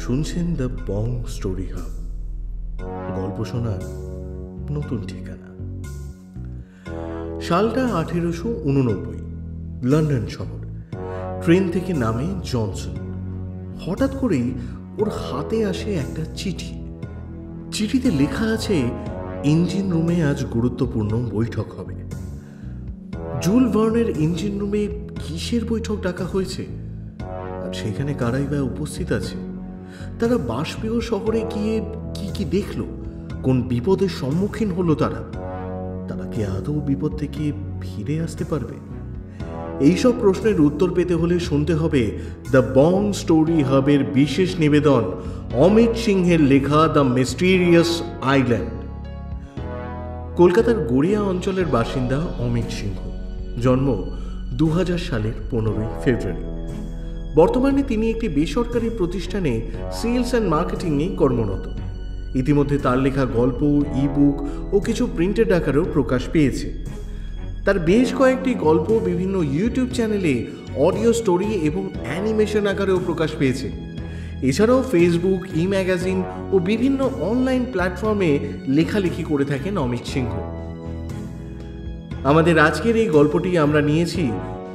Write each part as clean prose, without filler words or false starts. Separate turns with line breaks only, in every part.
শুনছেন the Bong story hub, গল্প শোনার নতুন ঠিকানা। সালটা 1889, লন্ডন শহর। ট্রেন থেকে নামে জনসন। হঠাৎ করেই ওর হাতে আসে একটা চিঠি। চিঠিতে লেখা আছে ইঞ্জিন রুমে আজ গুরুত্বপূর্ণ বৈঠক হবে। জুল ভার্নের ইঞ্জিন রুমে কিসের বৈঠক ডাকা হয়েছে, আর সেখানে কারাই বা উপস্থিত আছে? তারা বাষ্পীয় শহরে গিয়ে কি কি দেখলো? কোন বিপদের সম্মুখীন হলো তারা কি আদৌ বিপদ থেকে ফিরে আসতে পারবে? এইসব প্রশ্নের উত্তর পেতে হলে শুনতে হবে দ্য বং স্টোরি হাবের বিশেষ নিবেদন, অমিত সিংহের লেখা দ্য মিস্টিরিয়াস আইল্যান্ড। কলকাতার গড়িয়া অঞ্চলের বাসিন্দা অমিত সিংহ। জন্ম 2000 সালের 15 ফেব্রুয়ারি। বর্তমানে তিনি একটি বেসরকারি প্রতিষ্ঠানে সেলস অ্যান্ড মার্কেটিংয়ে কর্মরত। ইতিমধ্যে তার লেখা গল্প, ইবুক ও কিছু প্রিন্টেড আকারেও প্রকাশ পেয়েছে। তার বেশ কয়েকটি গল্প বিভিন্ন ইউটিউব চ্যানেলে অডিও স্টোরি এবং অ্যানিমেশন আকারেও প্রকাশ পেয়েছে। এছাড়াও ফেসবুক, ই ম্যাগাজিন ও বিভিন্ন অনলাইন প্ল্যাটফর্মে লেখালেখি করে থাকেন অমিত সিংহ। আমাদের আজকের এই গল্পটি আমরা নিয়েছি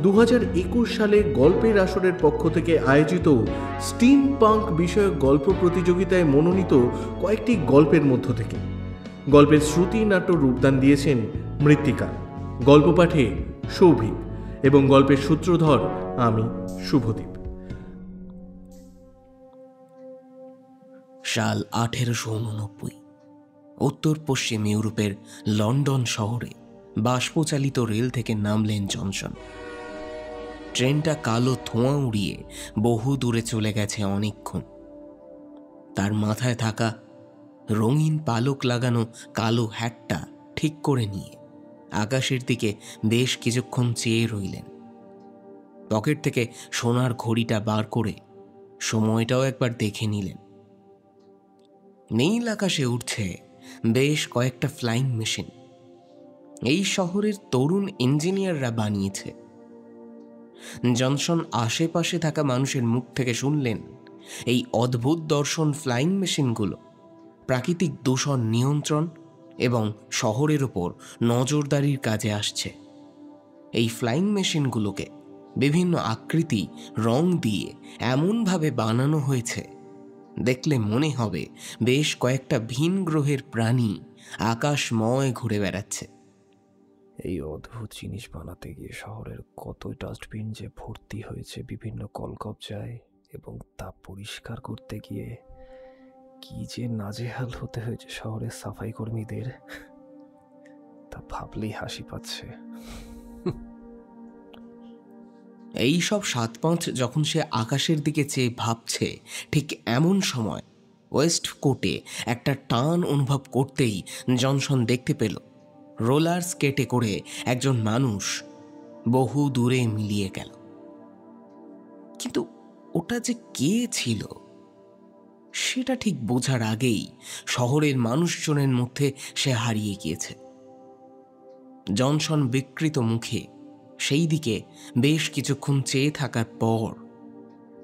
2021 সালে গল্পের আসরের পক্ষ থেকে আয়োজিত স্টিম পাঙ্ক বিষয়ক গল্প প্রতিযোগিতায় মনোনীত কয়েকটি গল্পের মধ্য থেকে। গল্পের শ্রুতি নাট্য রূপদান দিয়েছেন মৃত্তিকা, গল্প পাঠে সৌভিক এবং গল্পের সূত্রধর আমি শুভদীপ।
সাল 1889, উত্তর পশ্চিম ইউরোপের লন্ডন শহরে বাষ্পচালিত রেল থেকে নামলেন জনসন। ট্রেনটা কালো ধোঁয়া উড়িয়ে বহু দূরে চলে গেছে অনেকক্ষণ। তার মাথায় থাকা রঙিন পালক লাগানো কালো হ্যাটটা ঠিক করে নিয়ে আকাশের দিকে বেশ কিছুক্ষণ চেয়ে রইলেন। পকেট থেকে সোনার ঘড়িটা বার করে সময়টাও একবার দেখে নিলেন। নীল আকাশে উঠছে বেশ কয়েকটা ফ্লাইং মেশিন। এই শহরের তরুণ ইঞ্জিনিয়াররা বানিয়েছে। জনসন আশেপাশে থাকা মানুষের মুখ থেকে শুনলেন এই অদ্ভুত দর্শন ফ্লাইং মেশিনগুলো প্রাকৃতিক দূষণ নিয়ন্ত্রণ এবং শহরের ওপর নজরদারির কাজে আসছে। এই ফ্লাইং মেশিনগুলোকে বিভিন্ন আকৃতি, রং দিয়ে এমনভাবে বানানো হয়েছে দেখলে মনে হবে বেশ কয়েকটা ভিন গ্রহের প্রাণী আকাশময় ঘুরে বেড়াচ্ছে।
এই অদ্ভুত জিনিস বানাতে গিয়ে শহরের কতই ডাস্টবিন যে ভর্তি হয়েছে বিভিন্ন কলকবজায়, এবং তা পরিষ্কার করতে গিয়ে কি যে নাজেহাল হতে হয়েছে শহরের সাফাই কর্মীদের, তা ভাবলেই হাসি পাচ্ছে।
এই সব 7-5 যখন সে আকাশের দিকে চেয়ে ভাবছে, ঠিক এমন সময় ওয়েস্ট কোটে একটা টান অনুভব করতেই জনসন দেখতে পেল রোলার স্কেটে করে একজন মানুষ বহু দূরে মিলিয়ে গেল। কিন্তু ওটা যে কে ছিল সেটা ঠিক বোঝার আগেই শহরের মানুষজনের মধ্যে সে হারিয়ে গিয়েছে। জনসন বিকৃত মুখে সেই দিকে বেশ কিছুক্ষণ চেয়ে থাকার পর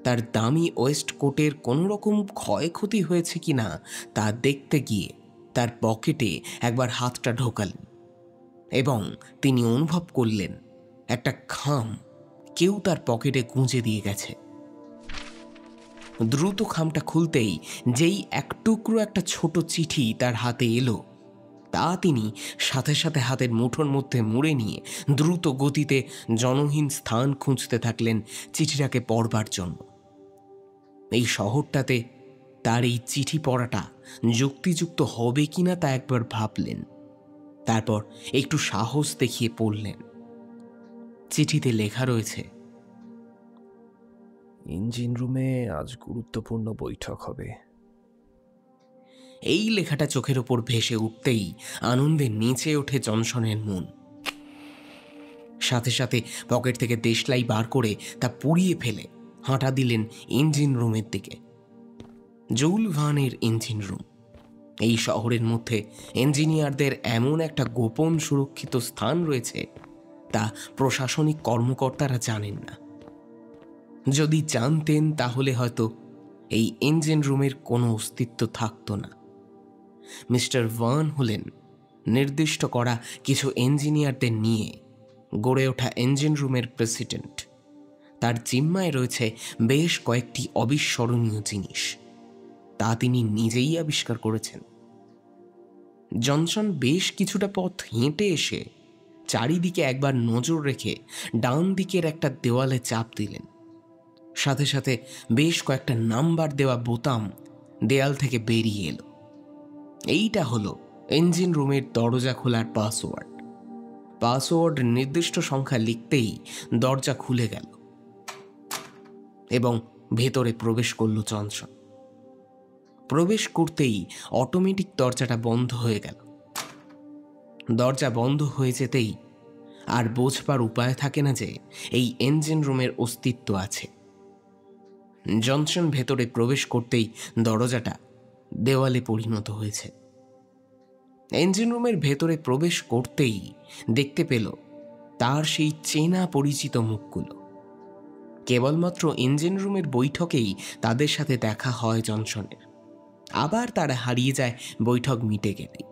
তার দামি ওয়েস্ট কোটের কোনো রকম ক্ষয়ক্ষতি হয়েছে কিনা তা দেখতে গিয়ে তার পকেটে একবার হাতটা ঢোকালেন এবং তিনি অনুভব করলেন একটা খাম কেউ তার পকেটে গুঁজে দিয়ে গেছে। দ্রুত খামটা খুলতেই যেই এক টুকরো একটা ছোট চিঠি তার হাতে এলো, তা তিনি সাথে সাথে হাতের মুঠোর মধ্যে মুড়ে নিয়ে দ্রুত গতিতে জনহীন স্থান খুঁজতে থাকলেন চিঠিটাকে পড়বার জন্য। এই শহরটাতে তার এই চিঠি পড়াটা যুক্তিযুক্ত হবে কিনা তা একবার ভাবলেন। তারপর একটু সাহস দেখিয়ে পড়লেন। চিঠিতে লেখা রয়েছে,
ইঞ্জিন রুমে আজ গুরুত্বপূর্ণ বৈঠক হবে।
এই লেখাটা চোখের ওপর ভেসে উঠতেই আনন্দে নেচে ওঠে জনসনের মন। সাথে সাথে পকেট থেকে দেশলাই বার করে তা পুড়িয়ে ফেলে হাঁটা দিলেন ইঞ্জিন রুমের দিকে। জুল ভার্নের ইঞ্জিন রুম। এই শহরের মধ্যে ইঞ্জিনিয়ারদের এমন একটা গোপন সুরক্ষিত স্থান রয়েছে তা প্রশাসনিক কর্মকর্তারা জানেন না। যদি জানতেন তাহলে হয়তো এই ইঞ্জিন রুমের কোনো অস্তিত্ব থাকতো না। মিস্টার ভার্ন হলেন নির্দিষ্ট করা কিছু ইঞ্জিনিয়ারদের নিয়ে গড়ে ওঠা ইঞ্জিন রুমের প্রেসিডেন্ট। তার জিম্মায় রয়েছে বেশ কয়েকটি অবিস্মরণীয় জিনিস, তা তিনি নিজেই আবিষ্কার করেছেন। জনসন বেশ কিছুটা পথ হেঁটে এসে চারিদিকে একবার নজর রেখে ডান দিকের একটা দেওয়ালে চাপ দিলেন। সাথে সাথে বেশ কয়েকটা নাম্বার দেওয়া বোতাম দেয়াল থেকে বেরিয়ে এলো। এইটা হলো ইঞ্জিন রুমের দরজা খোলার পাসওয়ার্ড। পাসওয়ার্ড নির্দিষ্ট সংখ্যা লিখতেই দরজা খুলে গেল এবং ভেতরে প্রবেশ করল জনসন। প্রবেশ করতেই অটোমেটিক দরজাটা বন্ধ হয়ে গেল। দরজা বন্ধ হয়ে যেতেই আর বোঝবার উপায় থাকে না যে এই ইঞ্জিন রুমের অস্তিত্ব আছে। জনসন ভেতরে প্রবেশ করতেই দরজাটা দেওয়ালে পরিণত হয়েছে। ইঞ্জিন রুমের ভেতরে প্রবেশ করতেই দেখতে পেল তার সেই চেনা পরিচিত মুখগুলো। কেবলমাত্র ইঞ্জিন রুমের বৈঠকেই তাদের সাথে দেখা হয় জনসনের, আবার তারা হারিয়ে যায় বৈঠক মিটে গেলেই।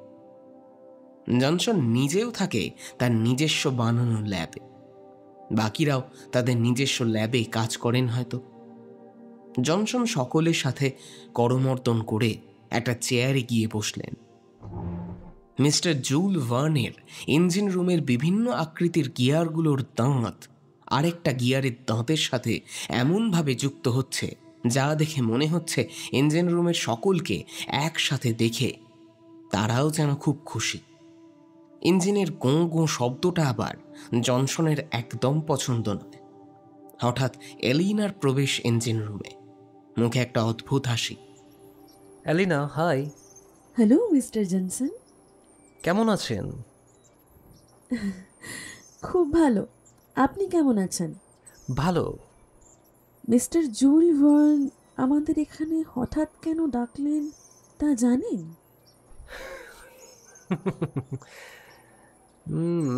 জনসন নিজেও থাকে তার নিজস্ব বানানো ল্যাবে, বাকিরাও তাদের নিজস্ব ল্যাবে কাজ করেন হয়তো। জনসন সকলের সাথে করমর্দন করে একটা চেয়ারে গিয়ে বসলেন। মিস্টার জুল ভার্নের ইঞ্জিন রুমের বিভিন্ন আকৃতির গিয়ারগুলোর দাঁত আরেকটা গিয়ারের দাঁতের সাথে এমনভাবে যুক্ত হচ্ছে যা দেখে মনে হচ্ছে ইঞ্জিন রুমের সকলকে একসাথে দেখে তারাও যেন খুব খুশি। ইঞ্জিনের গোঁ গোঁ শব্দটা আবার জনসনের একদম পছন্দ নয়। হঠাৎ এলিনার প্রবেশ ইঞ্জিন রুমে, মুখে একটা অদ্ভুত হাসি।
Alina, hi.
Hello mister Johnson.
কেমন আছেন?
খুব ভালো। আপনি কেমন আছেন?
ভালো।
মিস্টার জুল ভার্ন আমাদের এখানে হঠাৎ কেন ডাকলেন তা জানেন?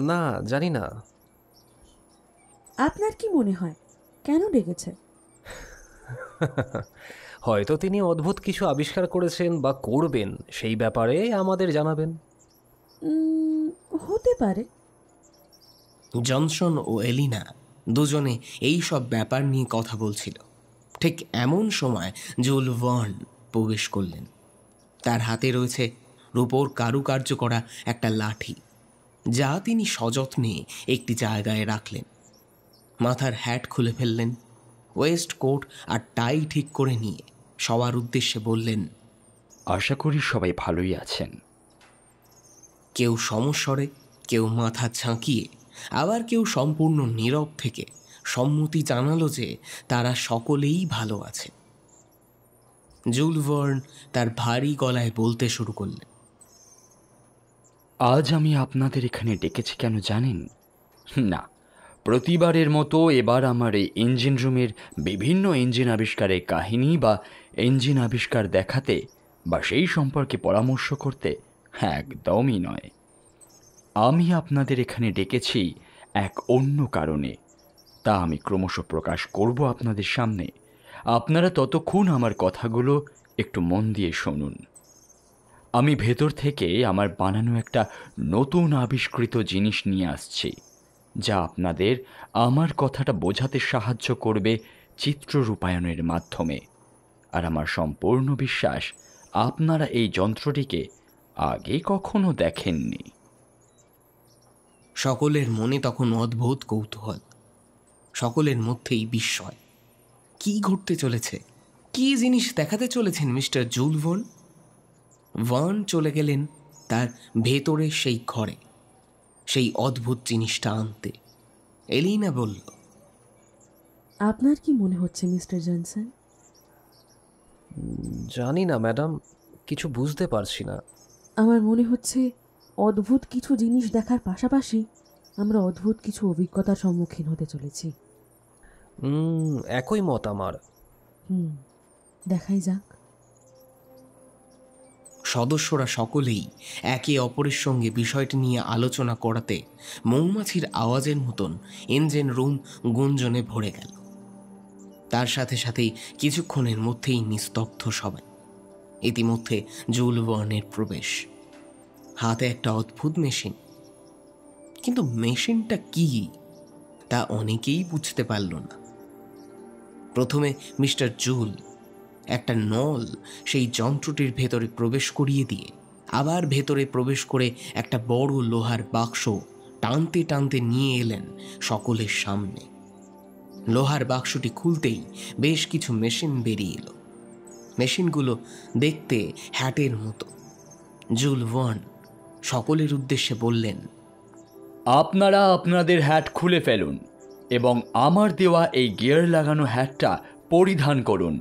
না, জানি না।
আপনার কি মনে হয় কেন ডেকেছে?
হয়তো তিনি অদ্ভুত কিছু আবিষ্কার করেছেন বা করবেন, সেই ব্যাপারে আমাদের জানাবেন।
হতে পারে।
জনসন ও এলিনা দুজনে এই সব ব্যাপার নিয়ে কথা বলছিল। ঠিক এমন সময় জুল ভার্ন প্রবেশ করলেন। তার হাতে রয়েছে রূপোর কারুকার্য করা একটা লাঠি, যা তিনি সযত্নে একটি জায়গায় রাখলেন। মাথার হ্যাট খুলে ফেললেন, ওয়েস্ট কোট আর টাই ঠিক করে নিয়ে সবার উদ্দেশ্যে বললেন,
আশা করি সবাই ভালোই আছেন।
কেউ সমস্বরে, কেউ মাথা ঝাঁকিয়ে, আবার কেউ সম্পূর্ণ নীরব থেকে সম্মতি জানালো যে তারা সকলেই ভালো আছে। জুল ভার্ন তার ভারী গলায় বলতে শুরু করলেন,
আজ আমি আপনাদের এখানে ডেকেছি কেন জানেন? না, প্রতিবারের মতো এবার আমার এই ইঞ্জিন রুমের বিভিন্ন ইঞ্জিন আবিষ্কারের কাহিনী বা ইঞ্জিন আবিষ্কার দেখাতে বা সেই সম্পর্কে পরামর্শ করতে একদমই নয়। আমি আপনাদের এখানে ডেকেছি এক অন্য কারণে, তা আমি ক্রমশ প্রকাশ করব আপনাদের সামনে। আপনারা ততক্ষণ আমার কথাগুলো একটু মন দিয়ে শুনুন। আমি ভেতর থেকে আমার বানানো একটা নতুন আবিষ্কৃত জিনিস নিয়ে আসছি, যা আপনাদের আমার কথাটা বোঝাতে সাহায্য করবে চিত্র রূপায়ণের মাধ্যমে। আর আমার সম্পূর্ণ বিশ্বাস আপনারা এই যন্ত্রটিকে আগে কখনো দেখেননি।
সকলের মনে তখন অদ্ভুত কৌতূহল, সকলের মধ্যেই বিস্ময়। কি ঘটতে চলেছে? কি জিনিস দেখাতে চলেছেন মিস্টার জুল ভার্ন? ভার্ন চলে গেলেন তার ভেতরে সেই ঘরে সেই অদ্ভুত জিনিসটা আনতে। এলিনা বলল,
আপনার কি মনে হচ্ছে মিস্টার জনসন?
জানি না ম্যাডাম, কিছু বুঝতে পারছি না।
আমার মনে হচ্ছে অদ্ভুত কিছু জিনিস দেখার পাশাপাশি আমরা অদ্ভুত কিছু অভিজ্ঞতার সম্মুখীন হতে চলেছি।
একই মত আমার।
দেখাই যাক।
সদস্যরা সকলেই একে অপরের সঙ্গে বিষয়টি নিয়ে আলোচনা করাতে মৌমাছির আওয়াজের মতন ইঞ্জিন রুম গুঞ্জনে ভরে গেল। তার সাথে সাথেই কিছুক্ষণের মধ্যেই নিস্তব্ধ সবাই। ইতিমধ্যে জুল ভার্নের প্রবেশ, হাতে একটা অদ্ভুত মেশিন। কিন্তু মেশিনটা কি তা অনেকেই বুঝতে পারল না। প্রথমে মিস্টার জুল একটা নল সেই যন্ত্রটির ভেতরে প্রবেশ করিয়ে দিয়ে আবার ভেতরে প্রবেশ করে একটা বড় লোহার বাক্স টানতে টানতে নিয়ে এলেন সকলের সামনে। লোহার বাক্সটি খুলতেই বেশ কিছু মেশিন বেরিয়ে এলো। মেশিনগুলো দেখতে হ্যাটের মতো। জুল ভার্ন সকলের উদ্দেশ্যে বললেন,
আপনারা আপনাদের হ্যাট খুলে ফেলুন এবং আমার দেওয়া এই গিয়ার লাগানো হ্যাটটা পরিধান করুন।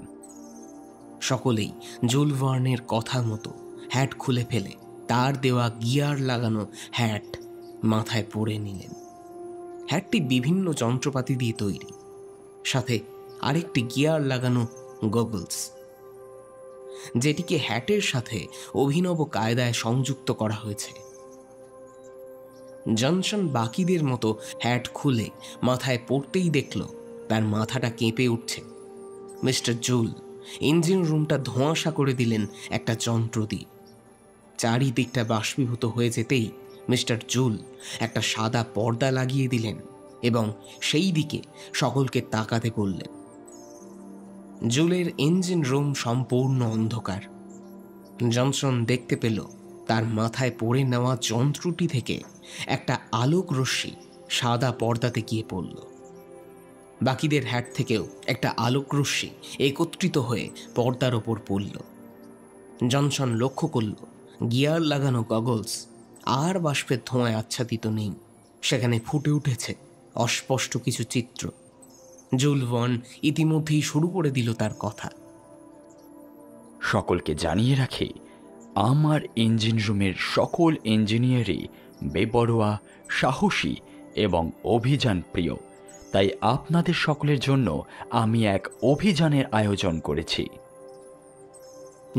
সকলেই জুল ভার্নের কথা মতো হ্যাট খুলে ফেলে তার দেওয়া গিয়ার লাগানো হ্যাট মাথায় পরে নিলেন। হ্যাটটি বিভিন্ন যন্ত্রপাতি দিয়ে তৈরি, সাথে আরেকটি গিয়ার লাগানো গগলস, যেটিকে হ্যাটের সাথে অভিনব কায়দায় সংযুক্ত করা হয়েছে। জনসন বাকিদের মতো হ্যাট খুলে মাথায় পড়তেই দেখল তার মাথাটা কেঁপে উঠছে। মিস্টার জুল ইঞ্জিন রুমটা ধোঁয়াশা করে দিলেন একটা যন্ত্র দিয়ে। চারিদিকটা বাষ্পীভূত হয়ে যেতেই মিস্টার জুল একটা সাদা পর্দা লাগিয়ে দিলেন এবং সেই দিকে সকলকে তাকাতে বললেন। জুলের ইঞ্জিন রুম সম্পূর্ণ অন্ধকার। জনসন দেখতে পেল তার মাথায় পড়ে নেওয়া যন্ত্রটি থেকে একটা আলোক রশ্মি সাদা পর্দাতে গিয়ে পড়ল। বাকিদের হ্যাট থেকেও একটা আলোক রশ্মি একত্রিত হয়ে পর্দার ওপর পড়ল। জনসন লক্ষ্য করল গিয়ার লাগানো গগলস আর বাষ্পের ধোঁয়ায় আচ্ছাদিত নেই, সেখানে ফুটে উঠেছে অস্পষ্ট কিছু চিত্র। জুল ভার্ন ইতিমধ্যেই শুরু করে দিল তার কথা।
সকলকে জানিয়ে রাখি, আমার ইঞ্জিন রুমের সকল ইঞ্জিনিয়ারই বেপরোয়া, সাহসী এবং অভিযান প্রিয়। তাই আপনাদের সকলের জন্য আমি এক অভিযানের আয়োজন করেছি।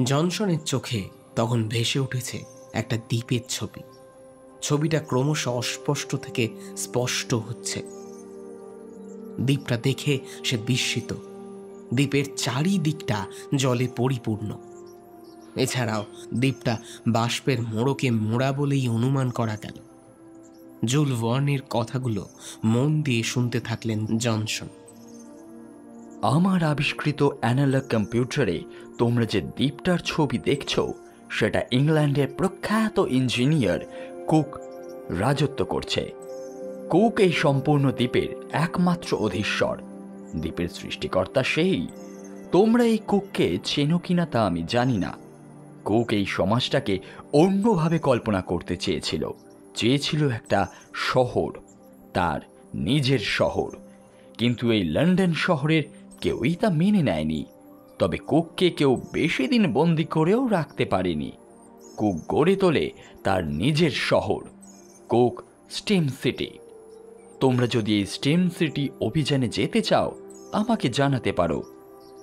জনসনের চোখে তখন ভেসে উঠেছে একটা দ্বীপের ছবি। ছবিটা ক্রমশ অস্পষ্ট থেকে স্পষ্ট হচ্ছে। দ্বীপটা দেখে সে বিস্মিত। দ্বীপের চারিদিকটা জলে পরিপূর্ণ। এছাড়াও দ্বীপটা বাষ্পের মোড়কে মোড়া বলেই অনুমান করা গেল। জুল ভার্নের কথাগুলো মন দিয়ে শুনতে থাকলেন জনসন।
আমার আবিষ্কৃত অ্যানালগ কম্পিউটারে তোমরা যে দ্বীপটার ছবি দেখছো, সেটা ইংল্যান্ডের প্রখ্যাত ইঞ্জিনিয়ার কুক রাজত্ব করছে। কুক এই সম্পূর্ণ দ্বীপের একমাত্র অধীশ্বর। দ্বীপের সৃষ্টিকর্তা সেই। তোমরা এই কুককে চেনো কিনা তা আমি জানি না। কুক এই সমাজটাকে অন্যভাবে কল্পনা করতে চেয়েছিল একটা শহর, তার নিজের শহর। কিন্তু এই লন্ডন শহরের কেউই তা মেনে নেয়নি। তবে কুককে কেউ বেশি দিন বন্দি করেও রাখতে পারেনি। কুক গড়ে তোলে তার নিজের শহর, কুক স্টিম সিটি। তোমরা যদি এই স্টিম সিটি অভিযানে যেতে চাও আমাকে জানাতে পারো,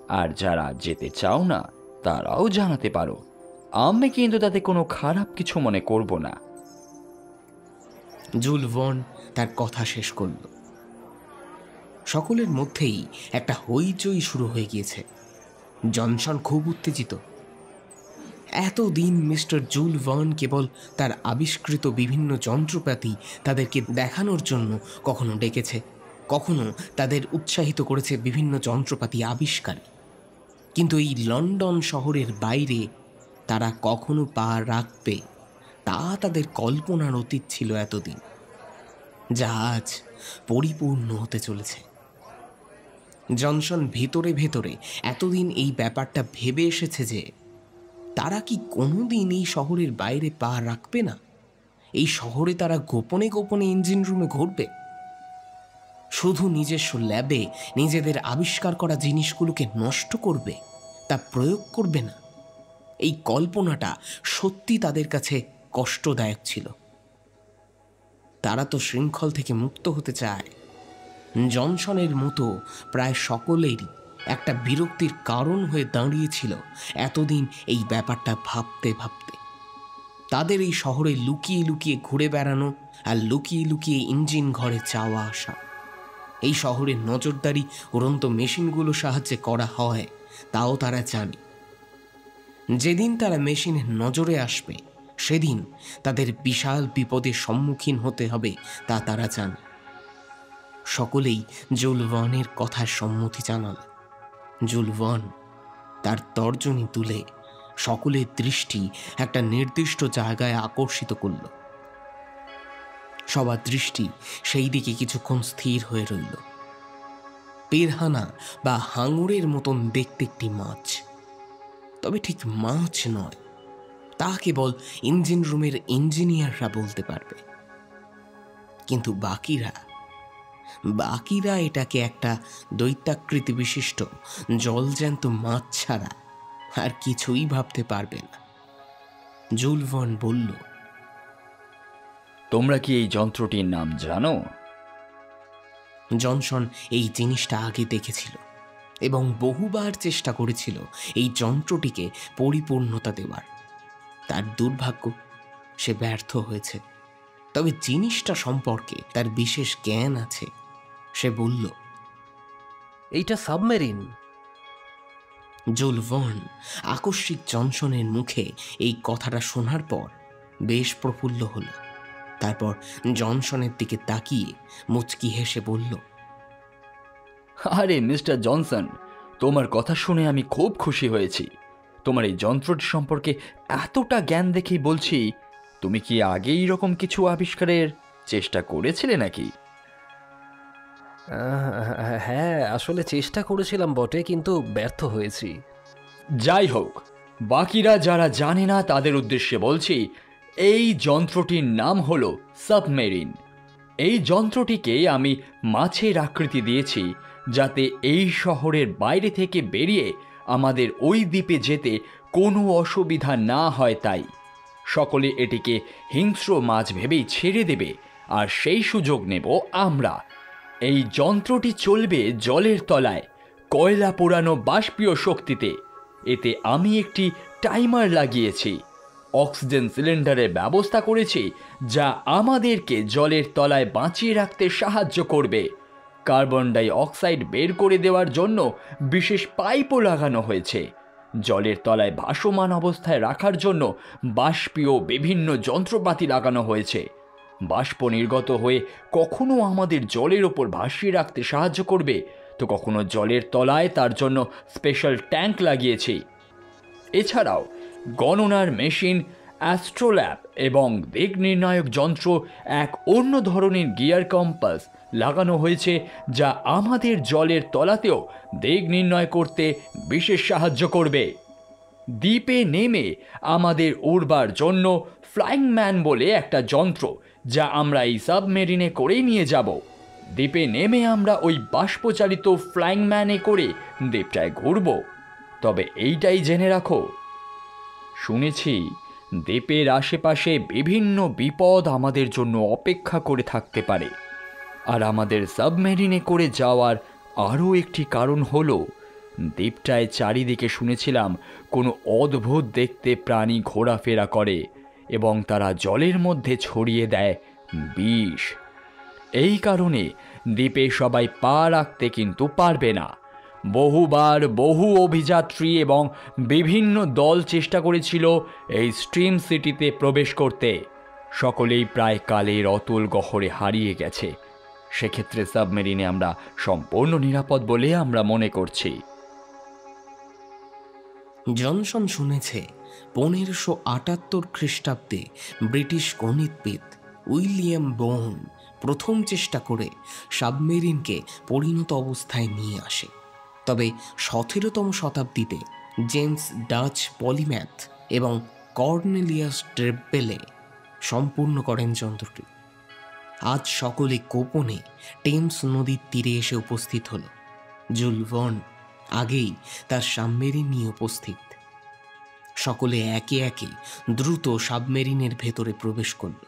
আর যারা যেতে চাও না তারাও জানাতে পারো। আমি কিন্তু তাতে কোনো খারাপ কিছু মনে করব না।
জুল ভার্ন তার কথা শেষ করল। সকলের মধ্যেই একটা হইচই শুরু হয়ে গিয়েছে। জনসন খুব উত্তেজিত। এতদিন মিস্টার জুল ভার্ন কেবল তার আবিষ্কৃত বিভিন্ন যন্ত্রপাতি তাদেরকে দেখানোর জন্য কখনো ডেকেছে, কখনো তাদের উৎসাহিত করেছে বিভিন্ন যন্ত্রপাতি আবিষ্কারে। কিন্তু এই লন্ডন শহরের বাইরে তারা কখনো পা রাখবে তা তাদের কল্পনার অতীত ছিল এতদিন, যা আজ পরিপূর্ণ হতে চলেছে। জনসন ভেতরে ভেতরে এতদিন এই ব্যাপারটা ভেবে এসেছে যে তারা কি কোনোদিন এই শহরের বাইরে পা রাখবে না। এই শহরে তারা গোপনে গোপনে ইঞ্জিন রুমে ঘুরবে, শুধু নিজস্ব ল্যাবে নিজেদের আবিষ্কার করা জিনিসগুলোকে নষ্ট করবে, তা প্রয়োগ করবে না। এই কল্পনাটা সত্যি তাদের কাছে কষ্টদায়ক ছিল। তারা তো শৃঙ্খল থেকে মুক্ত হতে চায়। জনসনের মতো প্রায় সকলেরই একটা বিরক্তির কারণ হয়ে দাঁড়িয়েছিল এতদিন এই ব্যাপারটা ভাবতে ভাবতে। তাদের এই শহরে লুকিয়ে লুকিয়ে ঘুরে বেড়ানো আর লুকিয়ে লুকিয়ে ইঞ্জিন ঘরে যাওয়া আসা, এই শহরের নজরদারি উড়ন্ত মেশিনগুলো সাহায্যে করা হয় তাও তারা জানে। যেদিন তারা মেশিনের নজরে আসবে সেদিন তাদের বিশাল বিপদের সম্মুখীন হতে হবে তা তারা জানে। সকলেই জুল ভার্নের কথার সম্মতি জানাল। জুল ভার্ন তার তর্জনী তুলে সকলের দৃষ্টি একটা নির্দিষ্ট জায়গায় আকর্ষিত করল। সবার দৃষ্টি সেই দিকে কিছুক্ষণ স্থির হয়ে রইল। পেরহানা বা হাঙরের মতন দেখতে একটি মাছ, তবে ঠিক মাছ নয়, তা কেবল ইঞ্জিন রুমের ইঞ্জিনিয়াররা বলতে পারবে। কিন্তু বাকিরা এটাকে একটা দৈত্যাকৃতি বিশিষ্ট জলজ্যান্ত মাছ ছাড়া আর কিছুই ভাবতে পারবে না। জুল ভার্ন বলল,
তোমরা কি এই যন্ত্রটির নাম জানো?
জনসন এই জিনিসটা আগে দেখেছিল এবং বহুবার চেষ্টা করেছিল এই যন্ত্রটিকে পরিপূর্ণতা দেওয়ার। তার দুর্ভাগ্য, সে ব্যর্থ হয়েছে। তবে জিনিসটা সম্পর্কে তার বিশেষ জ্ঞান আছে। সে বলল,
এইটা সাবমেরিন।
জুল ভার্ন আকস্মিক জনসনের মুখে এই কথাটা শোনার পর বেশ প্রফুল্ল হল। তারপর জনসনের দিকে তাকিয়ে মুচকি হেসে বলল,
আরে মিস্টার জনসন, তোমার কথা শুনে আমি খুব খুশি হয়েছি। তোমার এই যন্ত্রটি সম্পর্কে এতটা জ্ঞান দেখেই বলছি, তুমি কি আগে এরকম কিছু আবিষ্কারের চেষ্টা করেছিলে নাকি?
হ্যাঁ, আসলে চেষ্টা করেছিলাম বটে, কিন্তু ব্যর্থ হয়েছি।
যাই হোক, বাকিরা যারা জানে না তাদের উদ্দেশ্যে বলছি, এই যন্ত্রটির নাম হলো সাবমেরিন। এই যন্ত্রটিকে আমি মাছের আকৃতি দিয়েছি যাতে এই শহরের বাইরে থেকে বেরিয়ে আমাদের ওই দ্বীপে যেতে কোনো অসুবিধা না হয়। তাই সকলে এটিকে হিংস্র মাছ ভেবেই ছেড়ে দেবে, আর সেই সুযোগ নেব আমরা। এই যন্ত্রটি চলবে জলের তলায় কয়লা পোড়ানো বাষ্পীয় শক্তিতে। এতে আমি একটি টাইমার লাগিয়েছি, অক্সিজেন সিলিন্ডারের ব্যবস্থা করেছি যা আমাদেরকে জলের তলায় বাঁচিয়ে রাখতে সাহায্য করবে। কার্বন ডাই অক্সাইড বের করে দেওয়ার জন্য বিশেষ পাইপও লাগানো হয়েছে। জলের তলায় ভাসমান অবস্থায় রাখার জন্য বাষ্পীয় বিভিন্ন যন্ত্রপাতি লাগানো হয়েছে। বাষ্প নির্গত হয়ে কখনো আমাদের জলের ওপর ভাসিয়ে রাখতে সাহায্য করবে, তো কখনো জলের তলায় তার জন্য স্পেশাল ট্যাঙ্ক লাগিয়েছি। এছাড়াও গণনার মেশিন, অ্যাস্ট্রোল্যাব এবং দিক নির্ণায়ক যন্ত্র, এক অন্য ধরনের গিয়ার কম্পাস লাগানো হয়েছে যা আমাদের জলের তলাতেও দিক নির্ণয় করতে বিশেষ সাহায্য করবে। দ্বীপে নেমে আমাদের উড়বার জন্য ফ্লাইং ম্যান বলে একটা যন্ত্র যা আমরা এই সাবমেরিনে করেই নিয়ে যাব। দ্বীপে নেমে আমরা ওই বাষ্পচালিত ফ্লাইং ম্যানে করে দ্বীপটায় ঘুরব। তবে এইটাই জেনে রাখো, শুনেছি দ্বীপের আশেপাশে বিভিন্ন বিপদ আমাদের জন্য অপেক্ষা করে থাকতে পারে। আর আমাদের সাবমেরিনে করে যাওয়ার আরও একটি কারণ হলো, দ্বীপটায় চারিদিকে শুনেছিলাম কোনো অদ্ভুত দেখতে প্রাণী ঘোরাফেরা করে এবং তারা জলের মধ্যে ছড়িয়ে দেয় বিষ। এই কারণে দ্বীপে সবাই পা রাখতে কিন্তু পারবে না। বহুবার বহু অভিযাত্রী এবং বিভিন্ন দল চেষ্টা করেছিল এই স্ট্রিম সিটিতে প্রবেশ করতে। সকলেই প্রায় কালের অতল গহ্বরে হারিয়ে গেছে। সেক্ষেত্রে সাবমেরিনে আমরা সম্পূর্ণ নিরাপদ বলে আমরা মনে করছি।
জনসন শুনেছে 1578 খ্রিস্টাব্দে ব্রিটিশ গণিতবিদ উইলিয়াম বোন প্রথম চেষ্টা করে সাবমেরিনকে পরিণত অবস্থায় নিয়ে আসে। তবে 17তম শতাব্দীতে জেমস ডাচ পলিম্যাথ এবং কর্নেলিয়াস ড্রেবেলে সম্পূর্ণ করেন যন্ত্রটি। আজ সকলে গোপনে টেমস নদীর তীরে এসে উপস্থিত হল। জুল ভার্ন আগেই তার সাবমেরিন নিয়ে উপস্থিত। সকলে একে একে দ্রুত সাবমেরিনের ভেতরে প্রবেশ করল।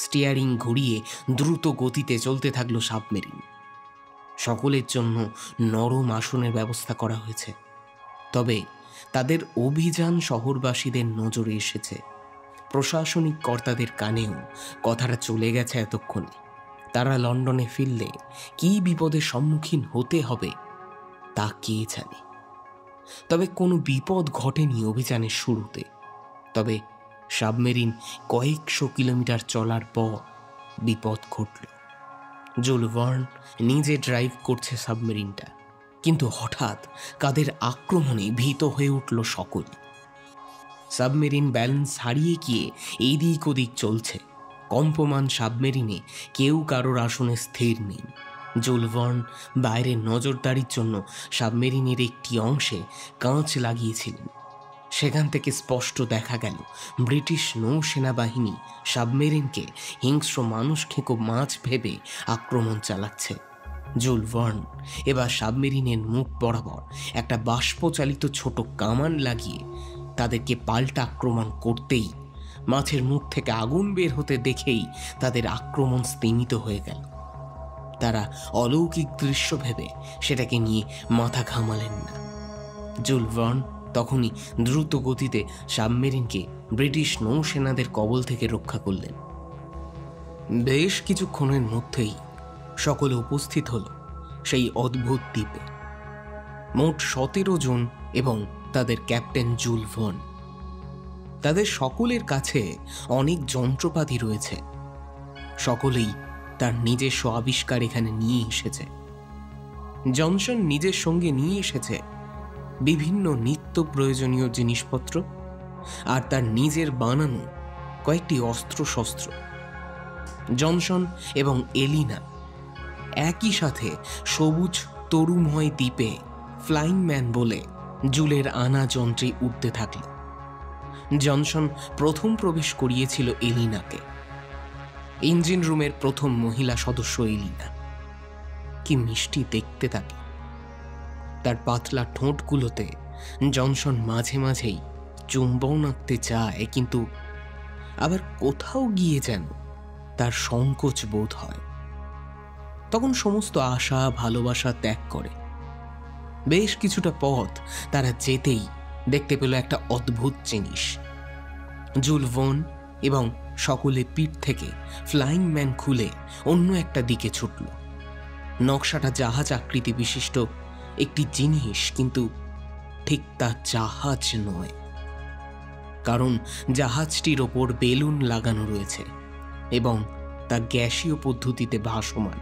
স্টিয়ারিং ঘুরিয়ে দ্রুত গতিতে চলতে থাকলো সাবমেরিন। সকলের জন্য নরম আসনের ব্যবস্থা করা হয়েছে। তবে তাদের অভিযান শহরবাসীদের নজরে এসেছে। প্রশাসনিক কর্তাদের কানেও কথাটা চলে গেছে এতক্ষণে। তারা লন্ডনে ফিরলে কী বিপদের সম্মুখীন হতে হবে তা কে জানে। তবে কোনো বিপদ ঘটেনি অভিযানের শুরুতে। তবে সাবমেরিন কয়েকশো কিলোমিটার চলার পর বিপদ ঘটল। জুল ভার্ন নিজে ড্রাইভ করছে সাবমেরিনটা, কিন্তু হঠাৎ কাদের আক্রমণে ভীত হয়ে উঠল সকলে। সাবমেরিন ব্যালেন্স হারিয়ে গিয়ে এদিক ওদিক চলছে। কম্পমান সাবমেরিনে কেউ কারোর আসনে স্থির নেই। জুল ভার্ন বাইরের নজরদারির জন্য সাবমেরিনের একটি অংশে কাঁচ লাগিয়েছিলেন। সেখান থেকে স্পষ্ট দেখা গেল ব্রিটিশ নৌসেনাবাহিনী সাবমেরিনকে হিংস্র মানুষ খেকো মাছ ভেবে আক্রমণ চালাচ্ছে। জুল ভার্ন এবার সাবমেরিনের মুখ বরাবর একটা বাষ্পচালিত ছোট কামান লাগিয়ে তাদেরকে পাল্টা আক্রমণ করতেই মাছের মুখ থেকে আগুন বের হতে দেখেই তাদের আক্রমণ স্তিমিত হয়ে গেল। তারা অলৌকিক দৃশ্য ভেবে সেটাকে নিয়ে মাথা ঘামালেন না। জুল ভার্ন তখনই দ্রুত গতিতে সাবমেরিনকে ব্রিটিশ নৌসেনাদের কবল থেকে রক্ষা করলেন। বেশ কিছুক্ষণের মধ্যেই সকলে উপস্থিত হল সেই অদ্ভুত দ্বীপে। মোট 17 জন এবং তাদের ক্যাপ্টেন জুল ভার্ন। তাদের সকলের কাছে অনেক যন্ত্রপাতি রয়েছে। সকলেই তার নিজস্ব আবিষ্কার এখানে নিয়ে এসেছে। জনসন নিজের সঙ্গে নিয়ে এসেছে বিভিন্ন নিত্য প্রয়োজনীয় জিনিসপত্র আর তার নিজের বানানো কয়েকটি অস্ত্রশস্ত্র। জনসন এবং এলিনা একই সাথে সবুজ তরুময় দ্বীপে ফ্লাইং ম্যান বলে জুলের আনা যন্ত্রে উঠতে থাকল। জনসন প্রথম প্রবেশ করিয়েছিল এলিনাকে। ইঞ্জিন রুমের প্রথম মহিলা সদস্য এলিনা। কি মিষ্টি দেখতে তাকে। তার পাতলা ঠোঁটগুলোতে জনসন মাঝে মাঝেই চুম্বন আঁকতে চায়, কিন্তু আবার কোথাও গিয়ে যেন তার সংকোচ বোধ হয়। তখন সমস্ত আশা ভালোবাসা ত্যাগ করে। বেশ কিছুটা পথ তারা যেতেই দেখতে পেল একটা অদ্ভুত জিনিস। জুল ভার্ন এবং সকলে পিঠ থেকে ফ্লাইং ম্যান খুলে অন্য একটা দিকে ছুটল। নকশাটা জাহাজ আকৃতি বিশিষ্ট একটি জিনিস, কিন্তু ঠিক তা জাহাজ নয়, কারণ জাহাজটির ওপর বেলুন লাগানো রয়েছে এবং তা গ্যাসীয় পদ্ধতিতে ভাসমান।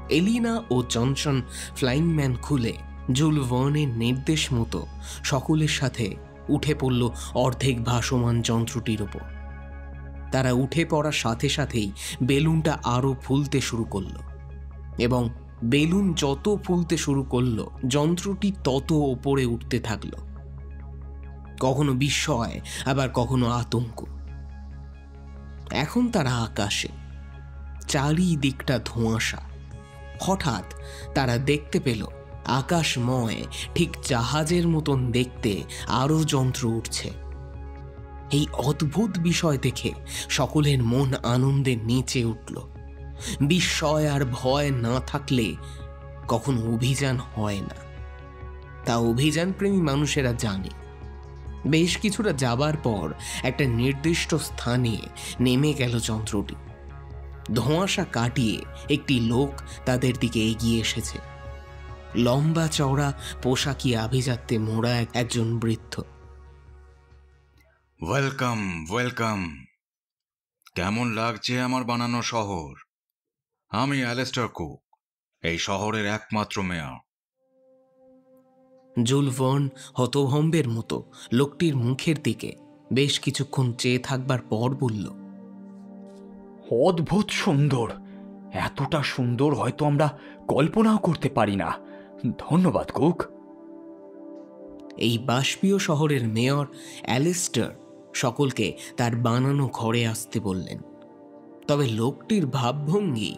এলিনা ও জনসন ফ্লাইং ম্যান খুলে জুল ভার্নের নির্দেশ মতো সকলের সাথে উঠে পড়ল অর্ধেক ভাসমান যন্ত্রটির ওপর। তারা উঠে পড়ার সাথে সাথেই বেলুনটা আরো ফুলতে শুরু করলো এবং বেলুন যত ফুলতে শুরু করলো যন্ত্রটি তত ওপরে উঠতে থাকলো। কখনো বিস্ময়, আবার কখনো আতঙ্ক। এখন তারা আকাশে, চারিদিকটা ধোঁয়াশা। হঠাৎ তারা দেখতে পেল আকাশময় ঠিক জাহাজের মতন দেখতে আরো যন্ত্র উঠছে। এই অদ্ভুত বিষয় দেখে সকলের মন আনন্দে নেচে উঠল। বিস্ময় আর ভয় না থাকলে কখনো অভিযান হয় না, তা অভিযান প্রেমী মানুষেরা জানে। বেশ কিছুটা যাবার পর একটা নির্দিষ্ট স্থানে নেমে গেল যন্ত্রটি। ধোঁয়াশা কাটিয়ে একটি লোক তাদের দিকে এগিয়ে এসেছে। লম্বা চওড়া পোশাকি আভিজাত্যে মোড়া একজন বৃদ্ধ।
Welcome welcome. কেমন লাগছে আমার বানানো শহর? আমি অ্যালেস্টার কুক, এই শহরের একমাত্র মেয়র।
জুল ভার্ন হতভম্বের মতো লোকটির মুখের দিকে বেশ কিছুক্ষণ চেয়ে থাকবার পর বলল,
অদ্ভুত সুন্দর। এতটা সুন্দর হয়তো আমরা কল্পনাও করতে পারি না। ধন্যবাদ কুক।
এই বাষ্পীয় শহরের মেয়র অ্যালিস্টার সকলকে তার বানানো ঘরে আসতে বললেন। তবে লোকটির ভাবভঙ্গি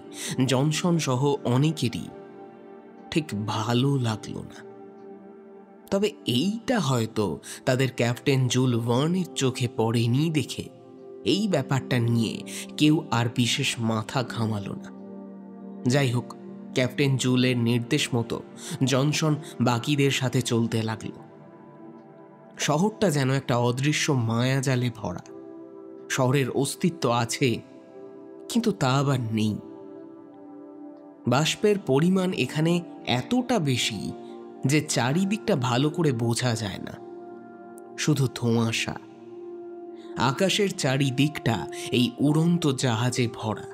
জনসন সহ অনেকেরই ঠিক ভালো লাগলো না। তবে এইটা হয়তো তাদের ক্যাপ্টেন জুল ভার্নের চোখে পড়েনি দেখে এই ব্যাপারটা নিয়ে কেউ আর বিশেষ মাথা ঘামালো না। যাই হোক, ক্যাপ্টেন জুলের নির্দেশ মতো জনসন বাকিদের সাথে চলতে লাগলো। শহরটা যেন একটা অদৃশ্য মায়াজালে ভরা। শহরের অস্তিত্ব আছে, কিন্তু তা আবার নেই। বাষ্পের পরিমাণ এখানে এতটা বেশি যে চারিদিকটা ভালো করে বোঝা যায় না, শুধু ধোঁয়াশা। আকাশের চারিদিকটা এই উড়ন্ত জাহাজে ভরা।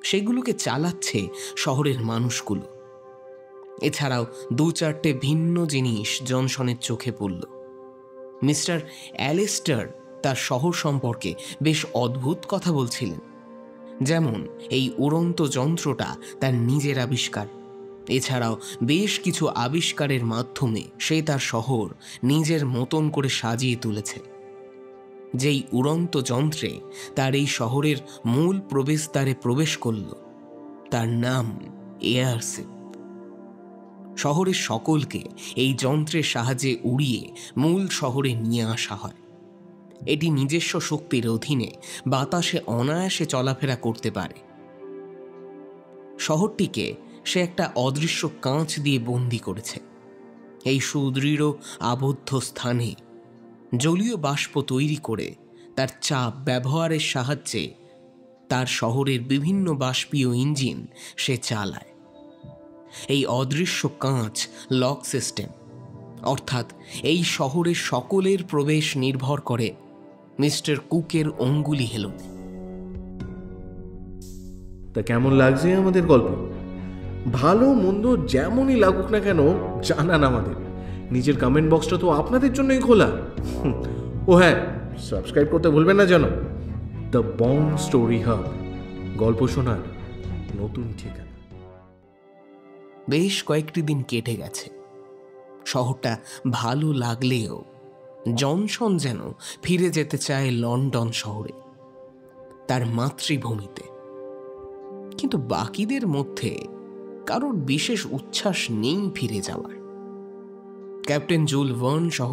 সেগুলোকে চালাচ্ছে শহরের মানুষগুলো। এছাড়াও 2-4টে ভিন্ন জিনিস জনসনের চোখে পড়ল। মিস্টার অ্যালেস্টার তার শহর সম্পর্কে বেশ অদ্ভুত কথা বলছিলেন, যেমন এই উড়ন্ত যন্ত্রটা তার নিজের আবিষ্কার। এছাড়াও বেশ কিছু আবিষ্কারের মাধ্যমে সে তার শহর নিজের মতন করে সাজিয়ে তুলেছে। যেই উড়ন্ত যন্ত্রে তার এই শহরের মূল প্রবেশদ্বারে প্রবেশ করল, তার নাম এয়ারশিপ। শহরের সকলকে এই যন্ত্রের সাহায্যে উড়িয়ে মূল শহরে নিয়ে আসা হয়। এটি নিজস্ব শক্তির অধীনে বাতাসে অনায়াসে চলাফেরা করতে পারে। শহরটিকে সে একটা অদৃশ্য কাঁচ দিয়ে বন্দি করেছে। এই সুদৃঢ় আবদ্ধ স্থানে জলীয় বাষ্প তৈরি করে তার চাপ ব্যবহারের সাহায্যে তার শহরের বিভিন্ন বাষ্পীয় ইঞ্জিন সে চালায়। এই অদৃশ্য কাঁচ লক সিস্টেম, অর্থাৎ এই শহরের সকলের প্রবেশ নির্ভর করে মিস্টার কুকের অঙ্গুলি হেলনে।
তা কেমন লাগছে আমাদের গল্প? ভালো মন্দ যেমনই লাগুক না কেন জানান আমাদের। নিজের কমেন্ট বক্সটা তো আপনাদের জন্যই খোলা। ও হ্যাঁ, সাবস্ক্রাইব করতে ভুলবেন না যেন। দ্য বম্ব স্টোরি হাব, গল্প শোনার নতুন ঠিকানা।
বেশ কয়েকটি দিন কেটে গেছে। শহরটা ভালো লাগলেও জনসন যেন ফিরে যেতে চায় লন্ডন শহরে, তার মাতৃভূমিতে। কিন্তু বাকিদের মধ্যে কারোর বিশেষ উচ্ছ্বাস নেই ফিরে যাওয়ার। ক্যাপ্টেন জুল ভার্ন সহ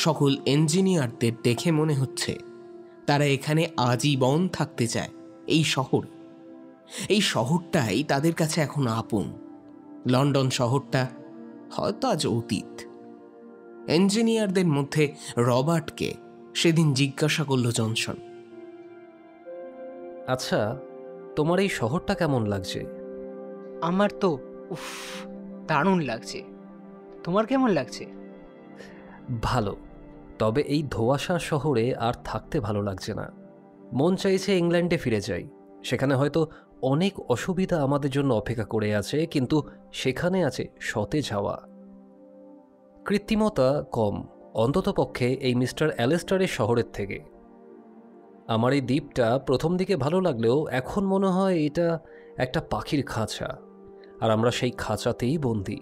সকল ইঞ্জিনিয়ারদের দেখে মনে হচ্ছে তারা এখানে আজীবন থাকতে চায়। এই শহরটাই তাদের কাছে এখন আপন। লন্ডন শহরটা হয়তো আজ অতীত। ইঞ্জিনিয়ারদের মধ্যে রবার্টকে সেদিন জিজ্ঞাসা করল জনসন,
আচ্ছা, তোমার এই শহরটা কেমন লাগছে?
আমার তো উফ, দারুণ লাগছে। তোমার কেমন লাগছে?
ভালো, তবে এই ধোঁয়াশার শহরে আর থাকতে ভালো লাগছে না। মন চাইছে ইংল্যান্ডে ফিরে যাই। সেখানে হয়তো অনেক অসুবিধা আমাদের জন্য অপেক্ষা করে আছে, কিন্তু সেখানে আছে সতেজ হাওয়া, কৃত্রিমতা কম, অন্ততপক্ষে এই মিস্টার অ্যালেস্টারের শহরের থেকে। আমার এই দ্বীপটা প্রথম দিকে ভালো লাগলেও এখন মনে হয় এটা একটা পাখির খাঁচা, আর আমরা সেই খাঁচাতেই বন্দী।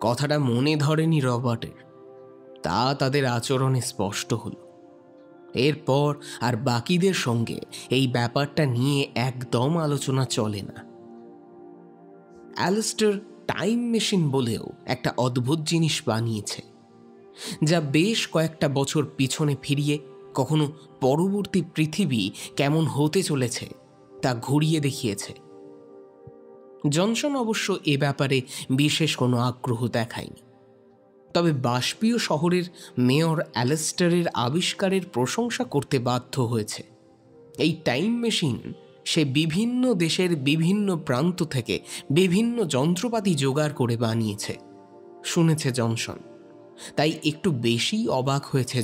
কথাটা মনে ধরেনি রবার্টের, তা তাদের আচরণে স্পষ্ট হল। এরপর আর বাকিদের সঙ্গে এই ব্যাপারটা নিয়ে একদম আলোচনা চলে না। অ্যালেস্টার টাইম মেশিন বলেও একটা অদ্ভুত জিনিস বানিয়েছে, যা বেশ কয়েকটা বছর পিছনে ফিরিয়ে কখনো পরবর্তী পৃথিবী কেমন হতে চলেছে তা ঘুরিয়ে দেখিয়েছে। জনসন অবশ্য এ ব্যাপারে বিশেষ কোনো আগ্রহ দেখায়নি, তবে বাষ্পীয় শহরের মেয়র অ্যালেস্টারের আবিষ্কারের প্রশংসা করতে বাধ্য হয়েছে। এই টাইম মেশিন সে বিভিন্ন দেশের বিভিন্ন প্রান্ত থেকে বিভিন্ন যন্ত্রপাতি জোগাড় করে বানিয়েছে, শুনেছে জনসন। তাই একটু বেশি অবাক হয়েছে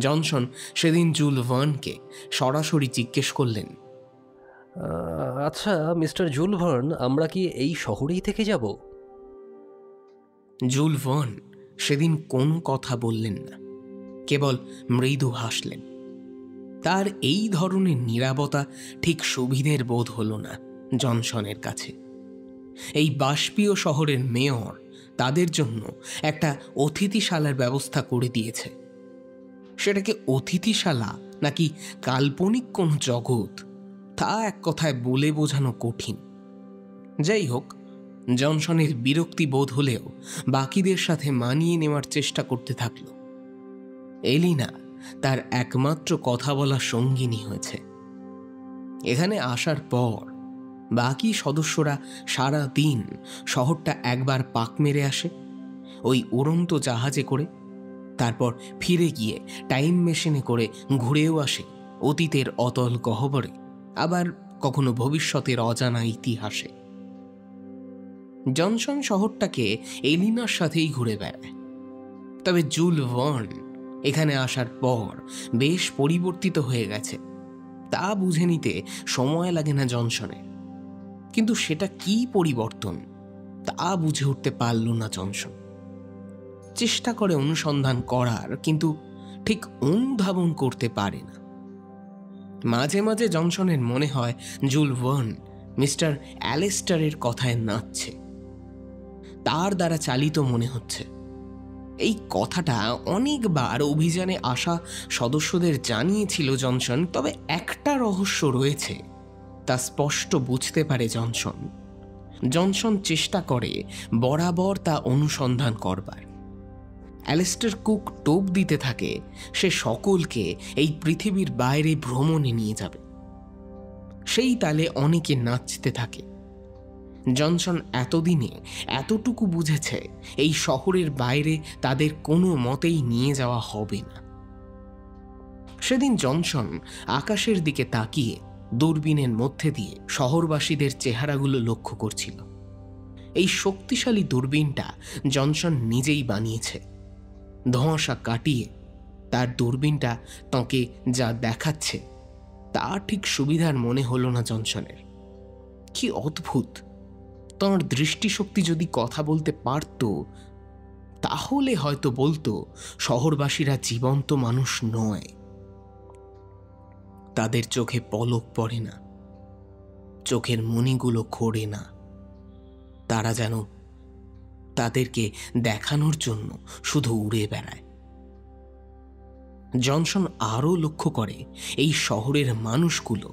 জনসন সেদিন জুল ভার্নকে সরাসরি জিজ্ঞেস করলেন,
আচ্ছা মিস্টার জুল ভার্ন, আমরা কি এই শহরেই থেকে যাব?
জুল ভার্ন সেদিন কোনো কথা বললেন না, কেবল মৃদু হাসলেন। তার এই ধরনের নীরবতা ঠিক সুবিধের বোধ হল না জনসনের কাছে। এই বাষ্পীয় শহরের মেয়র তাদের জন্য একটা অতিথিশালার ব্যবস্থা করে দিয়েছে। সেটাকে অতিথিশালা নাকি কাল্পনিক কোন জগৎ, তা এক কথায় বলে বোঝানো কঠিন। যাই হোক, জনসনের বিরক্তি বোধ হলেও বাকিদের সাথে মানিয়ে নেওয়ার চেষ্টা করতে থাকল। এলিনা তার একমাত্র কথা বলার সঙ্গিনী হয়েছে। এখানে আসার পর বাকি সদস্যরা সারা দিন শহরটা একবার পাক মেরে আসে ওই উড়ন্ত জাহাজে করে, তারপর ফিরে গিয়ে টাইম মেশিনে করে ঘুরেও আসে অতীতের অতল গহ্বরে, আবার কখনো ভবিষ্যতের অজানা ইতিহাসে। জনসন শহরটাকে এলিনার সাথেই ঘুরে বেড়ায়, তবে জুল ভার্ন এখানে আসার পর বেশ পরিবর্তিত হয়ে গেছে। তা বুঝে নিতে সময় লাগে না জনসনের, কিন্তু সেটা কি পরিবর্তন তা বুঝে উঠতে পারল না জনসন। চেষ্টা করে অনুসন্ধান করার, কিন্তু ঠিক অনুধাবন করতে পারে না। মাঝে মাঝে জনসনের মনে হয় জুল ভার্ন মিস্টার অ্যালেস্টারের কথায় নাচছে, তার দ্বারা চালিত মনে হচ্ছে। এই কথাটা অনেকবার অভিযানে আসা সদস্যদের জানিয়েছিল জনসন, তবে একটা রহস্য রয়েছে তা স্পষ্ট বুঝতে পারে জনসন। জনসন চেষ্টা করে বরাবর তা অনুসন্ধান করবার। অ্যালেস্টার কুক টোপ দিতে থাকে সে সকলকে এই পৃথিবীর বাইরে ভ্রমণে নিয়ে যাবে। সেই তালে অনেকে নাচতে থাকে। জনসন এতদিনে এতটুকু বুঝেছে, এই শহরের বাইরে তাদের কোনো মতেই নিয়ে যাওয়া হবে না। সেদিন জনসন আকাশের দিকে তাকিয়ে দূরবীনের মধ্যে দিয়ে শহরবাসীদের চেহারাগুলো লক্ষ্য করছিল। এই শক্তিশালী দূরবীনটা জনসন নিজেই বানিয়েছে। ধোঁয়াশা কাটিয়ে তার দূরবীনটা তাঁকে যা দেখাচ্ছে তা ঠিক সুবিধার মনে হলো না জনসনের। কি অদ্ভুত! তাঁর দৃষ্টিশক্তি যদি কথা বলতে পারত, তাহলে হয়তো বলতো শহরবাসীরা জীবন্ত মানুষ নয়। তাদের চোখে পলক পড়ে না, চোখের মণিগুলো খোড়ে না। তারা যেন তাদেরকে দেখানোর জন্য শুধু উড়ে বেড়ায়। জনসন আরও লক্ষ্য করে এই শহরের মানুষগুলো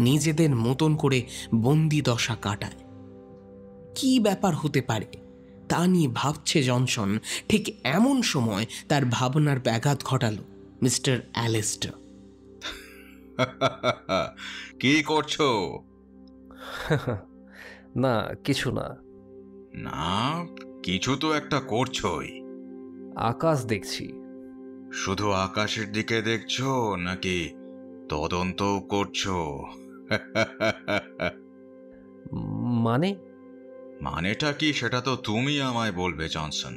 নিজেদের মতন করে বন্দি দশা কাটায়। কি ব্যাপার হতে পারে তা নিয়ে ভাবছে জনসন। ঠিক এমন সময় তার ভাবনার ব্যাঘাত ঘটালো মিস্টার অ্যালেস্টার।
কি করছো?
না, কিছু না।
না, কিছু তো একটা করছোই।
আকাশ দেখছি।
শুধু আকাশের দিকে দেখছো নাকি তদন্ত করছো?
মানে?
মানেটা কি সেটা তো তুমি আমায় বলবে জনসন।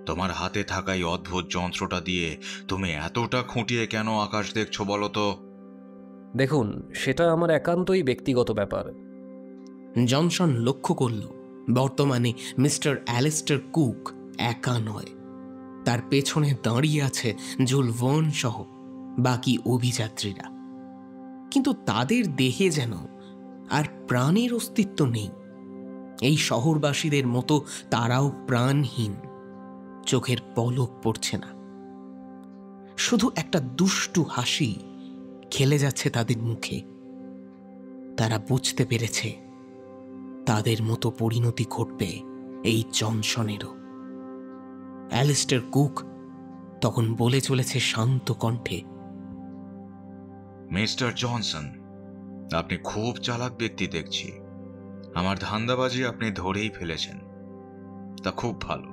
তোমার হাতে থাকা এই অদ্ভুত যন্ত্রটা দিয়ে তুমি এতটা খুঁটিয়ে কেন আকাশ দেখছো বলো তো?
দেখুন, সেটা আমার একান্তই ব্যক্তিগত ব্যাপার।
জনসন লক্ষ্য করল বর্তমানে মিস্টার অ্যালেস্টার কুক একা নয়, তার পেছনে দাঁড়িয়ে আছে জুল ভার্ন সহ বাকি অভিযাত্রীরা। কিন্তু তাদের দেহে যেন আর প্রাণের অস্তিত্ব নেই। এই শহরবাসীদের মতো তারাও প্রাণহীন, চোখের পলক পড়ছে না। শুধু একটা দুষ্টু হাসি খেলে যাচ্ছে তাদের মুখে। তারা বুঝতে পেরেছে তাদের মতো পরিণতি ঘটবে এই জনসনেরও। অ্যালিস্টার কুক তখন বলে চলেছে শান্ত কণ্ঠে,
মিস্টার জনসন, আপনি খুব চালাক ব্যক্তি দেখছি। আমার ধান্দাবাজি আপনি ধরেই ফেলেছেন। তা খুব ভালো।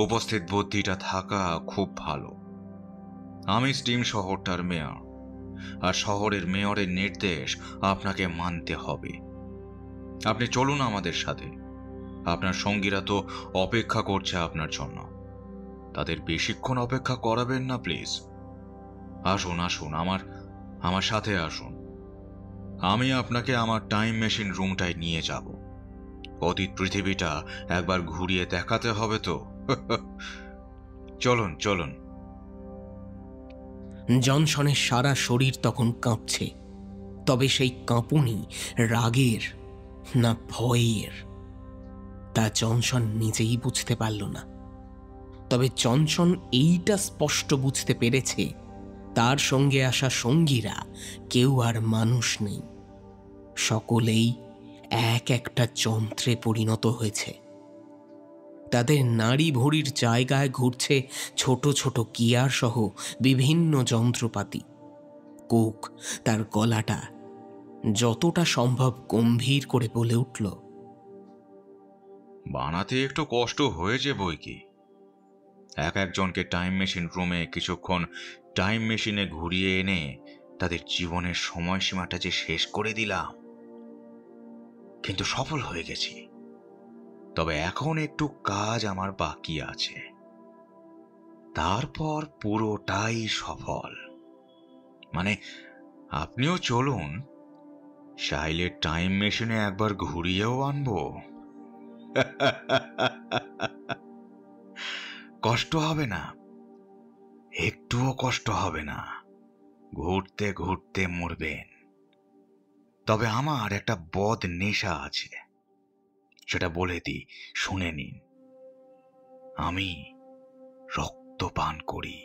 উপস্থিত বুদ্ধিটা থাকা খুব ভালো। আমি স্টিম শহরটার মেয়র, আর শহরের মেয়রের নির্দেশ আপনাকে মানতে হবে। আপনি চলুন আমাদের সাথে। আপনার সঙ্গীরা তো অপেক্ষা করছে আপনার জন্য। তাদের বেশিক্ষণ অপেক্ষা করাবেন না প্লিজ। আসুন আসুন, আমার সাথে আসুন। আমি আপনাকে আমার টাইম মেশিন রুমটায় নিয়ে যাব। অতীত পৃথিবীটা একবার ঘুরিয়ে দেখাতে হবে তো। চলুন চলুন।
জনসনের সারা শরীর তখন কাঁপছে, তবে সেই কাঁপুনি রাগের না ভয়ের তা জনসন নিজেই বুঝতে পারল না। তবে জনসন এইটা স্পষ্ট বুঝতে পেরেছে, তার সঙ্গে আসা সঙ্গীরা কেউ আর মানুষ নেই, সকলেই এক একটা যন্ত্রে পরিণত হয়েছে। তাদের নাড়ি ভুঁড়ির জায়গায় ঘুরছে ছোট ছোট গিয়ার সহ বিভিন্ন যন্ত্রপাতি। কুক তার গলাটা যতটা সম্ভব গম্ভীর করে বলে উঠল,
বানাতে একটু কষ্ট হয়েছে বই কি। একজনকে টাইম মেশিন রুমে কিছুক্ষণ টাইম মেশিনে ঘুরিয়ে এনে তাদের জীবনের সময়সীমাটা যে শেষ করে দিলাম, কিন্তু সফল হয়ে গেছি। তবে এখন একটু কাজ আমার বাকি আছে, তারপর পুরোটাই সফল। মানে আপনিও চলুন, চাইলে টাইম মেশিনে একবার ঘুরিয়েও আনবো। কষ্ট হবে না, একটুও কষ্ট হবে না, ঘুরতে ঘুরতে মরবেন। তবে আমার একটা বদ নেশা আছে, সেটা বলে দিই, শুনে নিন। আমি রক্ত পান করি,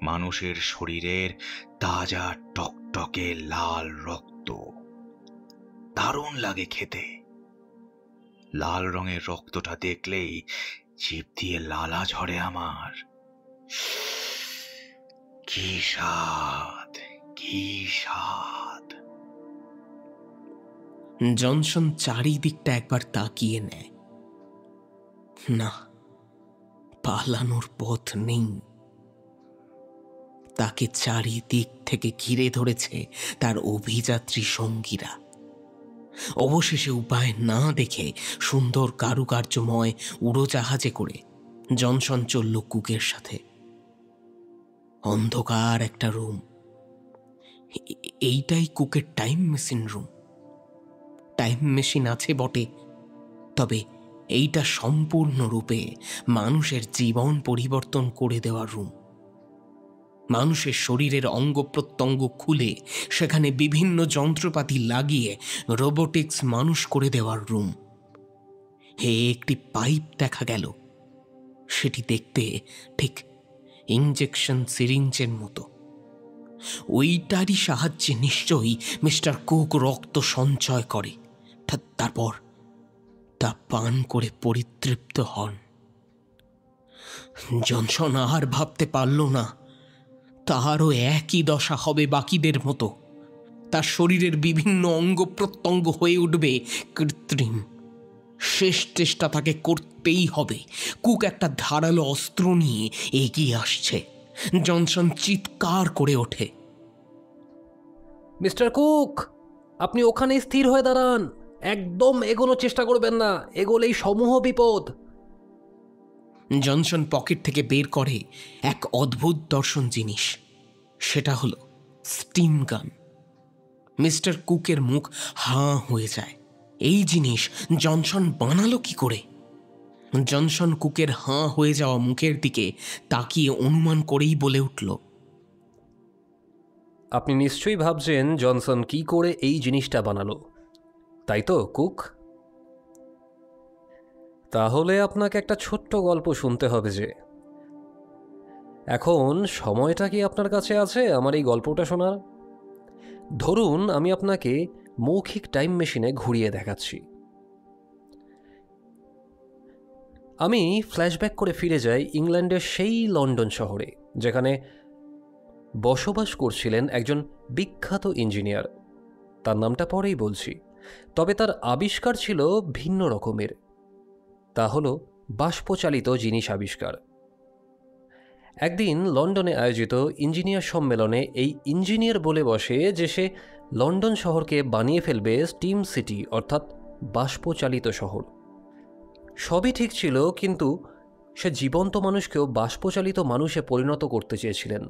মানুষের শরীরের তাজা টকটকে লাল রক্ত। দারুণ লাগে খেতে। লাল রঙের রক্তটা দেখলেই জিভ দিয়ে লালা ঝরে আমার। কি স্বাদ, কি স্বাদ।
জনসন চারিদিকটা একবার তাকিয়ে নেয়। না, পালানোর পথ নেই। তাকে চারিদিক থেকে ঘিরে ধরেছে তার অভিযাত্রী সঙ্গীরা। অবশেষে উপায় না দেখে সুন্দর কারুকার্যময় উড়োজাহাজে করে জনসন চলল কুকের সাথে। অন্ধকার একটা রুম। এইটাই কুকের time machine room. Time machine আছে বটে, তবে এইটা সম্পূর্ণরূপে মানুষের জীবন পরিবর্তন করে দেওয়ার রুম। মানুষের শরীরের অঙ্গ প্রত্যঙ্গ খুলে সেখানে বিভিন্ন যন্ত্রপাতি লাগিয়ে রোবোটিক্স মানুষ করে দেওয়ার রুম। একটি পাইপ দেখা গেল, সেটি দেখতে ঠিক ইনজেকশন সিরিঞ্জের মতো। ওইটারই সাহায্যে নিশ্চয়ই মিস্টার কুক রক্ত সঞ্চয় করে, তারপর তা পান করে পরিতৃপ্ত হন। জনসন আর ভাবতে পারল না তাহারও একই দশা হবে বাকিদের মতো। তার শরীরের বিভিন্ন অঙ্গ প্রত্যঙ্গ হয়ে উঠবে কৃত্রিম। শেষ চেষ্টা তাকে করতেই হবে। কুক একটা ধারালো অস্ত্র নিয়ে এগিয়ে আসছে। জনসন চিৎকার করে ওঠে,
মিস্টার কুক, আপনি ওখানে স্থির হয়ে দাঁড়ান। একদম এগোনোর চেষ্টা করবেন না, এগোলেই সমূহ বিপদ।
জনসন পকেট থেকে বের করে এক অদ্ভুত দর্শন জিনিস। সেটা হলো স্টিম গান। মিস্টার কুকের মুখ হাঁ হয়ে যায়। এই জিনিস জনসন বানালো কি করে? জনসন কুকের হাঁ হয়ে যাওয়া মুখের দিকে তাকিয়ে অনুমান করেই বলে উঠল,
আপনি নিশ্চয়ই ভাবছেন জনসন কি করে এই জিনিসটা বানালো, তাই তো কুক? তাহলে আপনাকে একটা ছোট্ট গল্প শুনতে হবে। যে এখন সময়টা কি আপনার কাছে আছে আমার এই গল্পটা শোনার? ধরুন আমি আপনাকে মৌখিক টাইম মেশিনে ঘুরিয়ে দেখাচ্ছি। আমি ফ্ল্যাশব্যাক করে ফিরে যাই ইংল্যান্ডের সেই লন্ডন শহরে, যেখানে বসবাস করছিলেন একজন বিখ্যাত ইঞ্জিনিয়ার। তার নামটা পরেই বলছি, তবে তার আবিষ্কার ছিল ভিন্ন রকমের। তা হলো বাষ্পচালিত জিনিস আবিষ্কার। একদিন লন্ডনে আয়োজিত ইঞ্জিনিয়ার সম্মেলনে এই ইঞ্জিনিয়ার বলে বসে যে সে লন্ডন শহরকে বানিয়ে ফেলবে স্টিম সিটি, অর্থাৎ বাষ্পচালিত শহর। সবই ঠিক ছিল, কিন্তু সে জীবন্ত মানুষকেও বাষ্পচালিত মানুষে পরিণত করতে চেয়েছিলেন।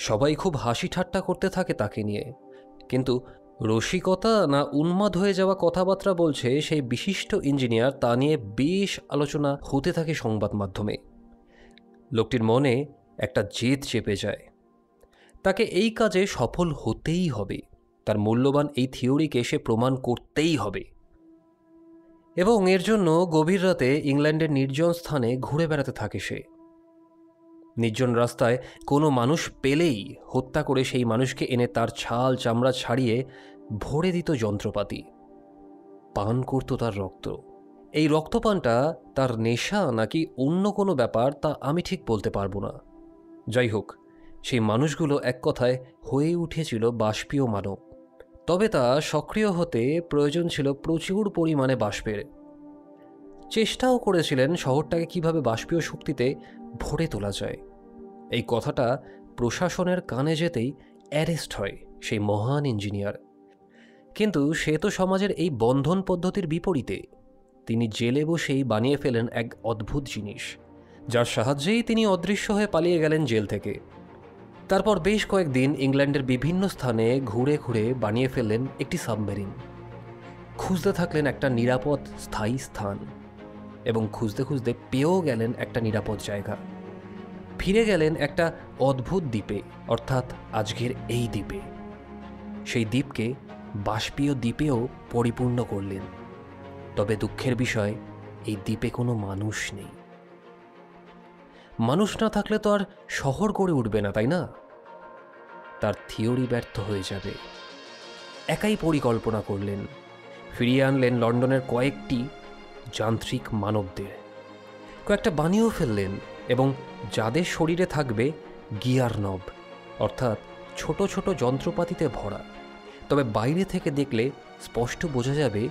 সবাই খুব হাসি ঠাট্টা করতে থাকে তাকে নিয়ে, কিন্তু রসিকতা না উন্মাদ হয়ে যাওয়া কথাবার্তা বলছে সেই বিশিষ্ট ইঞ্জিনিয়ার, তা নিয়ে বেশ আলোচনা হতে থাকে সংবাদ মাধ্যমে। লোকটির মনে একটা জেদ চেপে যায়। তাকে এই কাজে সফল হতেই হবে। তার মূল্যবান এই থিওরিকে সে প্রমাণ করতেই হবে। এবং এর জন্য গভীর রাতে ইংল্যান্ডের নির্জন স্থানে ঘুরে বেড়াতে থাকে সে। নির্জন রাস্তায় কোনো মানুষ পেলেই হত্যা করে সেই মানুষকে এনে তার ছাল চামড়া ছাড়িয়ে ভরে দিত যন্ত্রপাতি। পান করত তার রক্ত। এই রক্তপানটা তার নেশা নাকি অন্য কোনো ব্যাপার তা আমি ঠিক বলতে পারবো না। যাই হোক, সেই মানুষগুলো এক কথায় হয়ে উঠেছিল বাষ্পীয় মানব। তবে তা সক্রিয় হতে প্রয়োজন ছিল প্রচুর পরিমাণে বাষ্পের। চেষ্টাও করেছিলেন শহরটাকে কিভাবে বাষ্পীয় শক্তিতে ভরে তোলা যায়। এই কথাটা প্রশাসনের কানে যেতেই অ্যারেস্ট হয় সেই মহান ইঞ্জিনিয়ার। কিন্তু সে তো সমাজের এই বন্ধন পদ্ধতির বিপরীতে। তিনি জেলে বসেই বানিয়ে ফেলেন এক অদ্ভুত জিনিস, যার সাহায্যেই তিনি অদৃশ্য হয়ে পালিয়ে গেলেন জেল থেকে। তারপর বেশ কয়েকদিন ইংল্যান্ডের বিভিন্ন স্থানে ঘুরে ঘুরে বানিয়ে ফেললেন একটি সাবমেরিন। খুঁজতে থাকলেন একটা নিরাপদ স্থায়ী স্থান, এবং খুঁজতে খুঁজতে পেয়েও গেলেন একটা নিরাপদ জায়গা। ফিরে গেলেন একটা অদ্ভুত দ্বীপে, অর্থাৎ আজকের এই দ্বীপে। সেই দ্বীপকে বাষ্পীয় দ্বীপেও পরিপূর্ণ করলেন। তবে দুঃখের বিষয়, এই দ্বীপে কোনো মানুষ নেই। মানুষ না থাকলে তো আর শহর গড়ে উঠবে না, তাই না? তার থিওরি ব্যর্থ হয়ে যাবে। একাই পরিকল্পনা করলেন, ফিরিয়ে আনলেন লন্ডনের কয়েকটি যান্ত্রিক মানবদের। কয়েকটা বানিয়েও ফেললেন, এবং যাদের শরীরে থাকবে গিয়ার নব, অর্থাৎ ছোট ছোট যন্ত্রপাতিতে ভরা। তবে বাইরে থেকে দেখলে স্পষ্ট বোঝা যাবে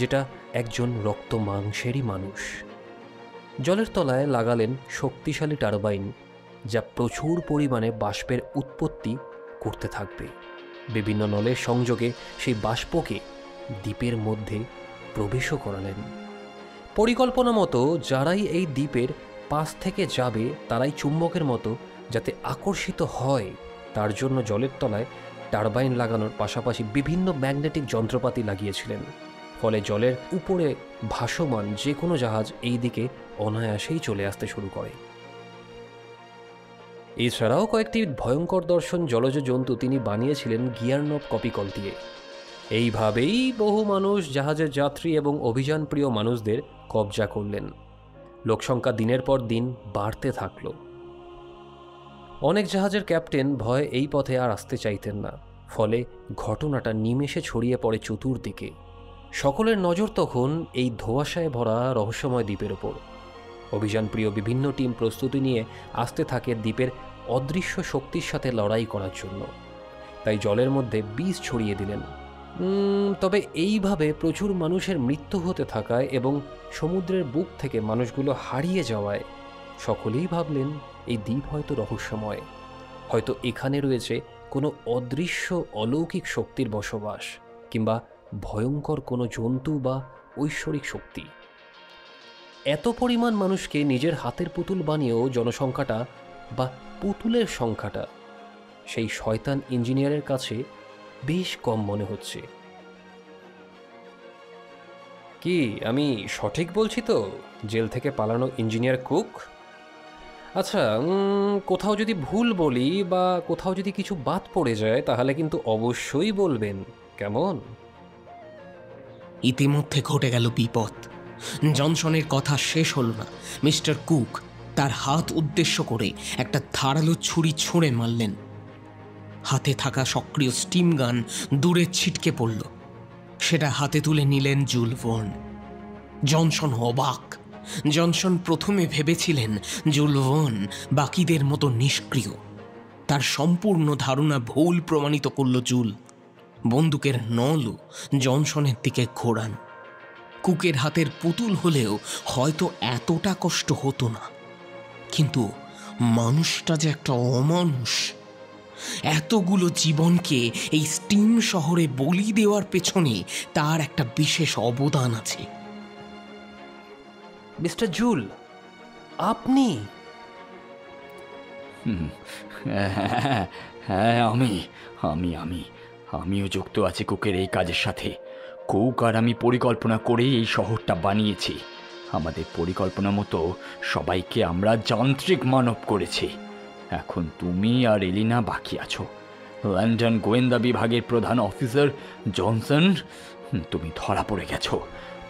যেটা একজন রক্ত মাংসেরই মানুষ। জলের তলায় লাগালেন শক্তিশালী টারবাইন, যা প্রচুর পরিমাণে বাষ্পের উৎপত্তি করতে থাকবে। বিভিন্ন নলের সংযোগে সেই বাষ্পকে দ্বীপের মধ্যে প্রবেশও করালেন। পরিকল্পনা মতো যারাই এই দ্বীপের পাশ থেকে যাবে তারাই চুম্বকের মতো যাতে আকর্ষিত হয়, তার জন্য জলের তলায় টারবাইন লাগানোর পাশাপাশি বিভিন্ন ম্যাগনেটিক যন্ত্রপাতি লাগিয়েছিলেন। ফলে জলের উপরে ভাসমান যে কোনো জাহাজ এই দিকে অনায়াসেই চলে আসতে শুরু করে। এছাড়াও কয়েকটি ভয়ঙ্কর দর্শন জলজ জন্তু তিনি বানিয়েছিলেন গিয়ারনব কপিকল দিয়ে। এইভাবেই বহু মানুষ, জাহাজের যাত্রী এবং অভিযানপ্রিয় মানুষদের কবজা করলেন। লোকসংখ্যা দিনের পর দিন বাড়তে থাকল। অনেক জাহাজের ক্যাপ্টেন ভয়ে এই পথে আর আসতে চাইতেন না। ফলে ঘটনাটা নিমেষে ছড়িয়ে পড়ে চতুর্দিকে। সকলের নজর তখন এই ধোঁয়াশায় ভরা রহস্যময় দ্বীপের ওপর। অভিযানপ্রিয় বিভিন্ন টিম প্রস্তুতি নিয়ে আসতে থাকে দ্বীপের অদৃশ্য শক্তির সাথে লড়াই করার জন্য। তাই জলের মধ্যে বিষ ছড়িয়ে দিলেন। তবে এইভাবে প্রচুর মানুষের মৃত্যু হতে থাকায় এবং সমুদ্রের বুক থেকে মানুষগুলো হারিয়ে যাওয়ায় সকলেই ভাবলেন এই দ্বীপ হয়তো রহস্যময়, হয়তো এখানে রয়েছে কোনো অদৃশ্য অলৌকিক শক্তির বসবাস, কিংবা ভয়ঙ্কর কোনো জন্তু বা ঐশ্বরিক শক্তি। এত পরিমাণ মানুষকে নিজের হাতের পুতুল বানিয়েও জনসংখ্যাটা বা পুতুলের সংখ্যাটা সেই শয়তান ইঞ্জিনিয়ারের কাছে বেশ কম মনে হচ্ছে। কি আমি সঠিক বলছি তো? জেল থেকে পালানো ইঞ্জিনিয়ার কুক? আচ্ছা, কোথাও যদি ভুল বলি বা কোথাও যদি কিছু বাদ পড়ে যায় তাহলে কিন্তু অবশ্যই বলবেন, কেমন?
ইতিমধ্যে ঘটে গেল বিপদ। জনসনের কথা শেষ হল না, মিস্টার কুক তার হাত উদ্দেশ্য করে একটা ধারালো ছুরি ছুঁড়ে মারলেন। হাতে থাকা সক্রিয় স্টিম গান দূরে ছিটকে পড়ল। সেটা হাতে তুলে নিলেন জুল ভার্ন। জনসন অবাক। জনসন প্রথমে ভেবেছিলেন জুল ভার্ন বাকিদের মতো নিষ্ক্রিয়। তার সম্পূর্ণ ধারণা ভুল প্রমাণিত করল জুল। বন্দুকের নলও জনসনের দিকে ঘোরান। কুকের হাতের পুতুল হলেও হয়তো এতটা কষ্ট হতো না, কিন্তু মানুষটা যে একটা অমানুষ। এতগুলো জীবনকে এই স্টিম শহরে বলি দেওয়ার পেছনে তার একটা বিশেষ অবদান আছে।
মিস্টার জুল, আপনি?
হ্যাঁ, আমিও যুক্ত আছি কুকের এই কাজের সাথে। কুক আর আমি পরিকল্পনা করে এই শহরটা বানিয়েছি। আমাদের পরিকল্পনা মতো সবাইকে আমরা যান্ত্রিক মানব করেছি। এখন তুমি আর এলিনা বাকি আছো। লন্ডন গোয়েন্দা বিভাগের প্রধান অফিসার জনসন, তুমি ধরা পড়ে গেছো।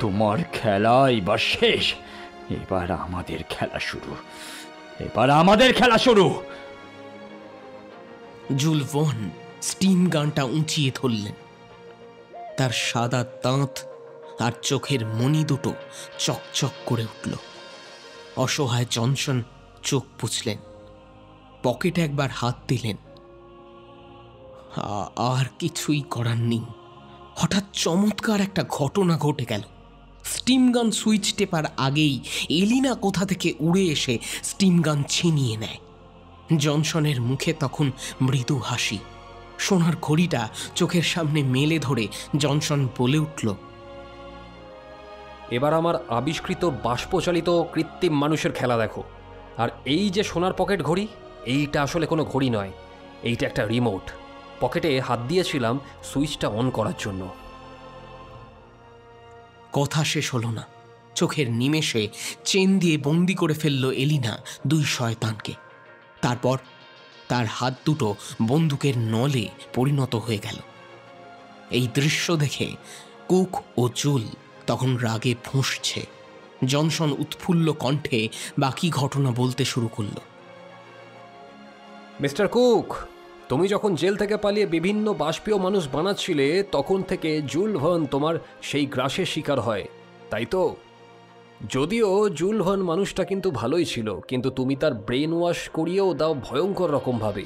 তোমার খেলা এবার শেষ। এবার আমাদের খেলা শুরু।
জুল ভার্ন স্টিম গানটা উঁচিয়ে ধরলেন। তার সাদা দাঁত আর চোখের মণি দুটো চকচক করে উঠল। অসহায় জনসন চোখ পুছলেন, পকেটে একবার হাত দিলেন। আর কিছুই করার নেই। হঠাৎ চমৎকার একটা ঘটনা ঘটে গেল। স্টিম গান সুইচ টেপার আগেই এলিনা কোথা থেকে উড়ে এসে স্টিম গান ছিনিয়ে নেয়। জনসনের মুখে তখন মৃদু হাসি। সোনার ঘড়িটা চোখের সামনে মেলে ধরে জনসন বলে উঠল,
এবার আমার আবিষ্কৃত বাষ্পচালিত কৃত্রিম মানুষের খেলা দেখো। আর এই যে সোনার পকেট ঘড়ি, এইটা আসলে কোনো ঘড়ি নয়, এইটা একটা রিমোট। পকেটে হাত দিয়েছিলাম সুইচটা অন করার জন্য।
কথা শেষ হলো না, চোখের নিমেষে চেন দিয়ে বন্দি করে ফেলল এলিনা দুই শয়তানকে। তারপর তার হাত দুটো বন্দুকের নলে পরিণত হয়ে গেল। এই দৃশ্য দেখে কুক ও জুল তখন রাগে ফুঁসছে। জনসন উৎফুল্ল কণ্ঠে বাকি ঘটনা বলতে শুরু করল।
মিস্টার কুক, তুমি যখন জেল থেকে পালিয়ে বিভিন্ন বাষ্পীয় মানুষ বানাচ্ছিলে, তখন থেকে জুল ভার্ন তোমার সেই গ্রাসের শিকার হয়, তাই তো? যদিও জুল ভার্ন মানুষটা কিন্তু ভালোই ছিল, কিন্তু তুমি তার ব্রেন ওয়াশ করিয়েও দাও ভয়ঙ্কর রকমভাবে।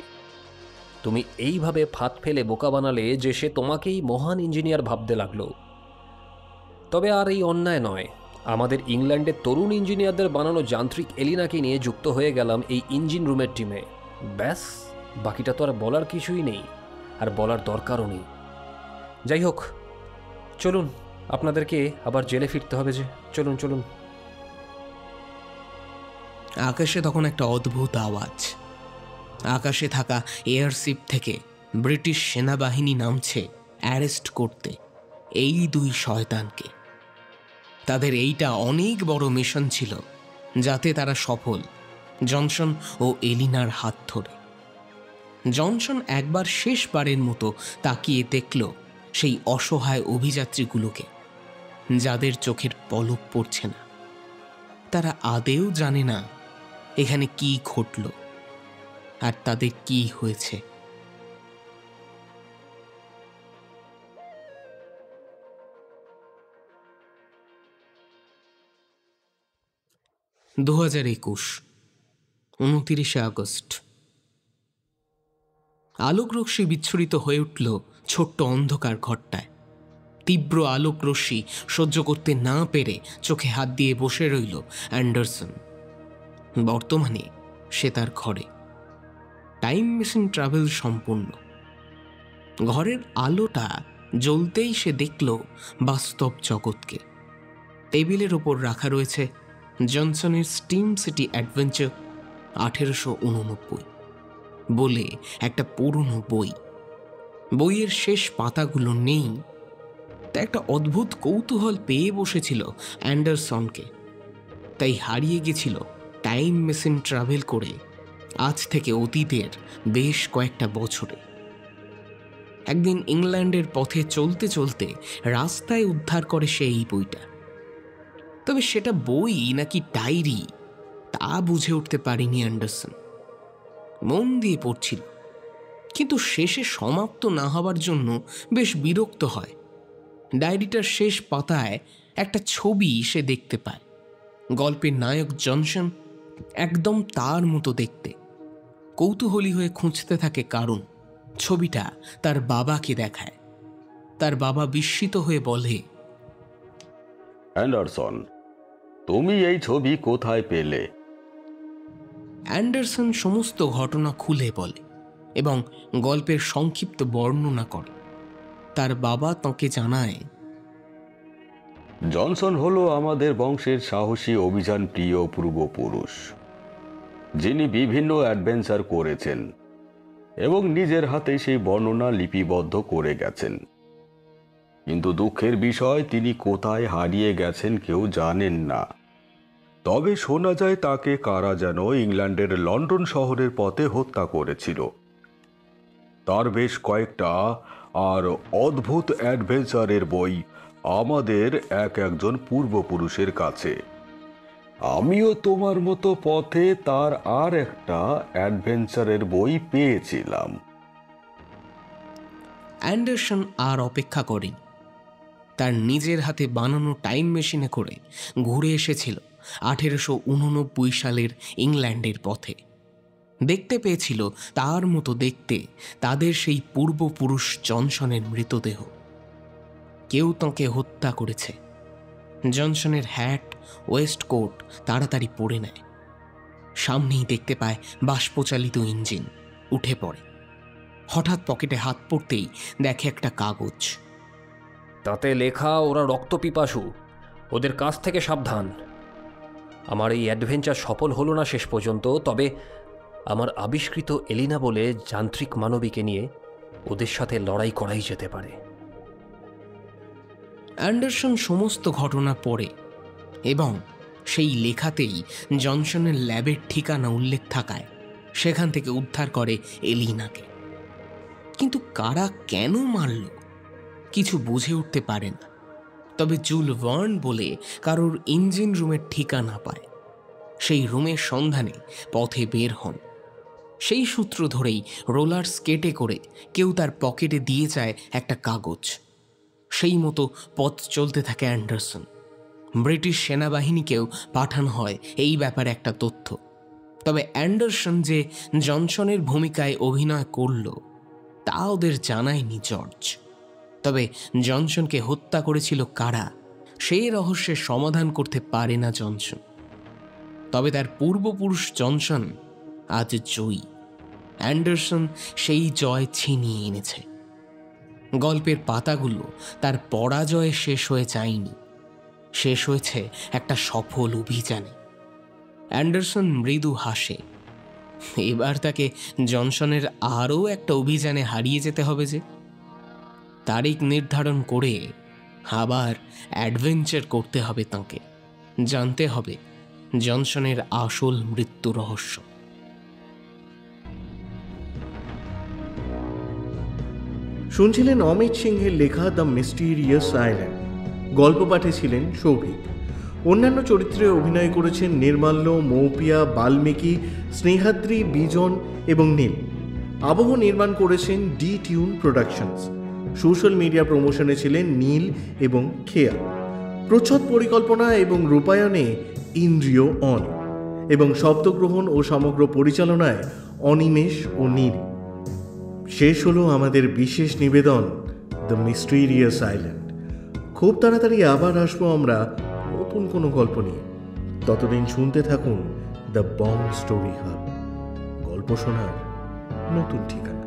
তুমি এইভাবে ফাঁদ ফেলে বোকা বানালে যে সে তোমাকেই মহান ইঞ্জিনিয়ার ভাবতে লাগলো। তবে আর এই অন্যায় নয়, আমাদের ইংল্যান্ডের তরুণ ইঞ্জিনিয়ারদের বানানো যান্ত্রিক এলিনাকে নিয়ে যুক্ত হয়ে গেলাম এই ইঞ্জিন রুমের টিমে। ব্যাস, বাকিটা তো আর বলার কিছুই নেই, আর বলার দরকারও নেই। যাই হোক, চলুন, আপনাদেরকে আবার জেলে ফিরতে হবে যে। চলুন চলুন।
আকাশে তখন একটা অদ্ভুত আওয়াজ। আকাশে থাকা এয়ারশিপ থেকে ব্রিটিশ সেনাবাহিনী নামছে অ্যারেস্ট করতে এই দুই শয়তানকে। তাদের এইটা অনেক বড় মিশন ছিল, যাতে তারা সফল, জনসন ও এলিনার হাত ধরে। জনসন একবার শেষবারের মতো তাকিয়ে দেখল সেই অসহায় অভিযাত্রীগুলোকে, যাদের চোখের পলক পড়ছে না। তারা আদেও জানে না এখানে কি ঘটল আর তাদের কি হয়েছে। দু 29 আগস্ট। আলোকরশ্মি বিচ্ছুরিত হয়ে উঠল ছোট্ট অন্ধকার ঘরটায়। তীব্র আলোকরশ্মি সহ্য করতে না পেরে চোখে হাত দিয়ে বসে রইল অ্যান্ডারসন। বর্তমানে সে তার ঘরে। টাইম মেশিন ট্রাভেল সম্পূর্ণ। ঘরের আলোটা জ্বলতেই সে দেখল বাস্তব জগৎকে। টেবিলের ওপর রাখা রয়েছে জনসনের স্টিম সিটি অ্যাডভেঞ্চার 1889 বলে একটা পুরনো বই। বইয়ের শেষ পাতাগুলো নেই। তা একটা অদ্ভুত কৌতূহল পেয়ে বসেছিল অ্যান্ডারসনকে। তাই হারিয়ে গেছিল টাইম মেশিন ট্রাভেল করে আজ থেকে অতীতের বেশ কয়েকটা বছরে। একদিন ইংল্যান্ডের পথে চলতে চলতে রাস্তায় উদ্ধার করে সে এই বইটা। তবে সেটা বই নাকি ডায়েরি তা বুঝে উঠতে পারেনি অ্যান্ডারসন। মন দিয়ে পড়ছিল, কিন্তু শেষে সমাপ্ত না হবার জন্য বেশ বিরক্ত হয়। ডায়েরিটার শেষ পাতায় একটা ছবি সে দেখতে পায়। গল্পের নায়ক জনসন একদম তার মতো দেখতে। কৌতূহলী হয়ে খুঁজতে থাকে কারণ। ছবিটা তার বাবাকে দেখায়। তার বাবা বিস্মিত হয়ে বলে,
অ্যান্ডারসন, তুমি এই ছবি কোথায় পেলে?
অ্যান্ডারসন সমস্ত ঘটনা খুলে বলে এবং গল্পের সংক্ষিপ্ত বর্ণনা করে। তার বাবা তাঁকে জানায়,
জনসন হলো আমাদের বংশের সাহসী অভিযান প্রিয় পূর্বপুরুষ, যিনি বিভিন্ন অ্যাডভেঞ্চার করেছেন এবং নিজের হাতে সেই বর্ণনা লিপিবদ্ধ করে গেছেন। কিন্তু দুঃখের বিষয়, তিনি কোথায় হারিয়ে গেছেন কেউ জানেন না। তবে শোনা যায় তাকে কারা যেন ইংল্যান্ডের লন্ডন শহরের পথে হত্যা করেছিল। তার বেশ কয়েকটা আর অদ্ভুত অ্যাডভেঞ্চারের বই আমাদের একজন পূর্বপুরুষের কাছে। আমিও তোমার মতো পথে তার আর একটা অ্যাডভেঞ্চারের বই পেয়েছিলাম।
অ্যান্ডারসন আর অপেক্ষা করেন। তার নিজের হাতে বানানো টাইম মেশিনে করে ঘুরে এসেছিল 1889 সালের ইংল্যান্ডের পথে। দেখতে পেয়েছিল তার মতো দেখতে তাদের সেই পূর্বপুরুষ জনসনের মৃতদেহ। কেউ তাঁকে হত্যা করেছে। জনসনের হ্যাট, ওয়েস্টকোট তাড়াতাড়ি পরে নেয়। সামনেই দেখতে পায় বাষ্পচালিত ইঞ্জিন। উঠে পড়ে। হঠাৎ পকেটে হাত পড়তেই দেখে একটা কাগজ।
তাতে লেখা ওরা রক্তপিপাসু, ওদের কাছ থেকে সাবধান। আমার এই অ্যাডভেঞ্চার সফল হলো না শেষ পর্যন্ত, তবে আমার আবিষ্কৃত এলিনা বলে যান্ত্রিক মানবীকে নিয়ে ওদের সাথে লড়াই করাই যেতে পারে।
অ্যান্ডারসন সমস্ত ঘটনা পড়ে এবং সেই লেখাতেই জনসনের ল্যাবের ঠিকানা উল্লেখ থাকায় সেখান থেকে উদ্ধার করে এলিনাকে। কিন্তু কারা কেন মারল কিছু বুঝে উঠতে পারে না। তবে জুল ভার্ন বলে কারোর ইঞ্জিন রুমের ঠিকানা পায়। সেই রুমের সন্ধানে পথে বের হন। সেই সূত্র ধরেই রোলার স্কেটে করে কেউ তার পকেটে দিয়ে যায় একটা কাগজ। সেই মতো পথ চলতে থাকে অ্যান্ডারসন। ব্রিটিশ সেনাবাহিনীকেও পাঠানো হয় এই ব্যাপারে একটা তথ্য। তবে অ্যান্ডারসন যে জনসনের ভূমিকায় অভিনয় করল তা ওদের জানায়নি জর্জ। তবে জনসনকে হত্যা করেছিল কারা সেই রহস্যের সমাধান করতে পারে না জনসন। তবে তার পূর্বপুরুষ জনসন আজ জয়ী। অ্যান্ডারসন সেই জয় ছিনিয়ে এনেছে। গল্পের পাতাগুলো তার পরাজয়ে শেষ হয়ে যায়নি, শেষ হয়েছে একটা সফল অভিযানে। অ্যান্ডারসন মৃদু হাসে। এবার তাকে জনসনের আরও একটা অভিযানে হারিয়ে যেতে হবে, যে তারিখ নির্ধারণ করে আবার অ্যাডভেঞ্চার করতে হবে তাঁকে। জানতে হবে জনসনের আসল মৃত্যু রহস্য।
শুনছিলেন অমিত সিংহের লেখা দ্য মিস্টিরিয়াস আইল্যান্ড। গল্প পাঠে ছিলেন সৌভিক। অন্যান্য চরিত্রে অভিনয় করেছেন নির্মাল্য, মৌপিয়া, বাল্মীকি, স্নেহাদ্রি, বিজন এবং নীল। আবহ নির্মাণ করেছেন D tune productions. Social media প্রমোশনে ছিলেন নীল এবং খেয়া। প্রচ্ছদ পরিকল্পনা এবং রূপায়ণে ইন্দ্রিয় অন এবং শব্দগ্রহণ ও সমগ্র পরিচালনায় অনিমেষ ও নীল। শেষ হলো আমাদের বিশেষ নিবেদন দ্য মিস্টিরিয়াস আইল্যান্ড। খুব তাড়াতাড়ি আবার আসবো আমরা নতুন কোনো গল্প নিয়ে। ততদিন শুনতে থাকুন দ্য বং স্টোরি হাব, গল্প শোনার নতুন ঠিকানা।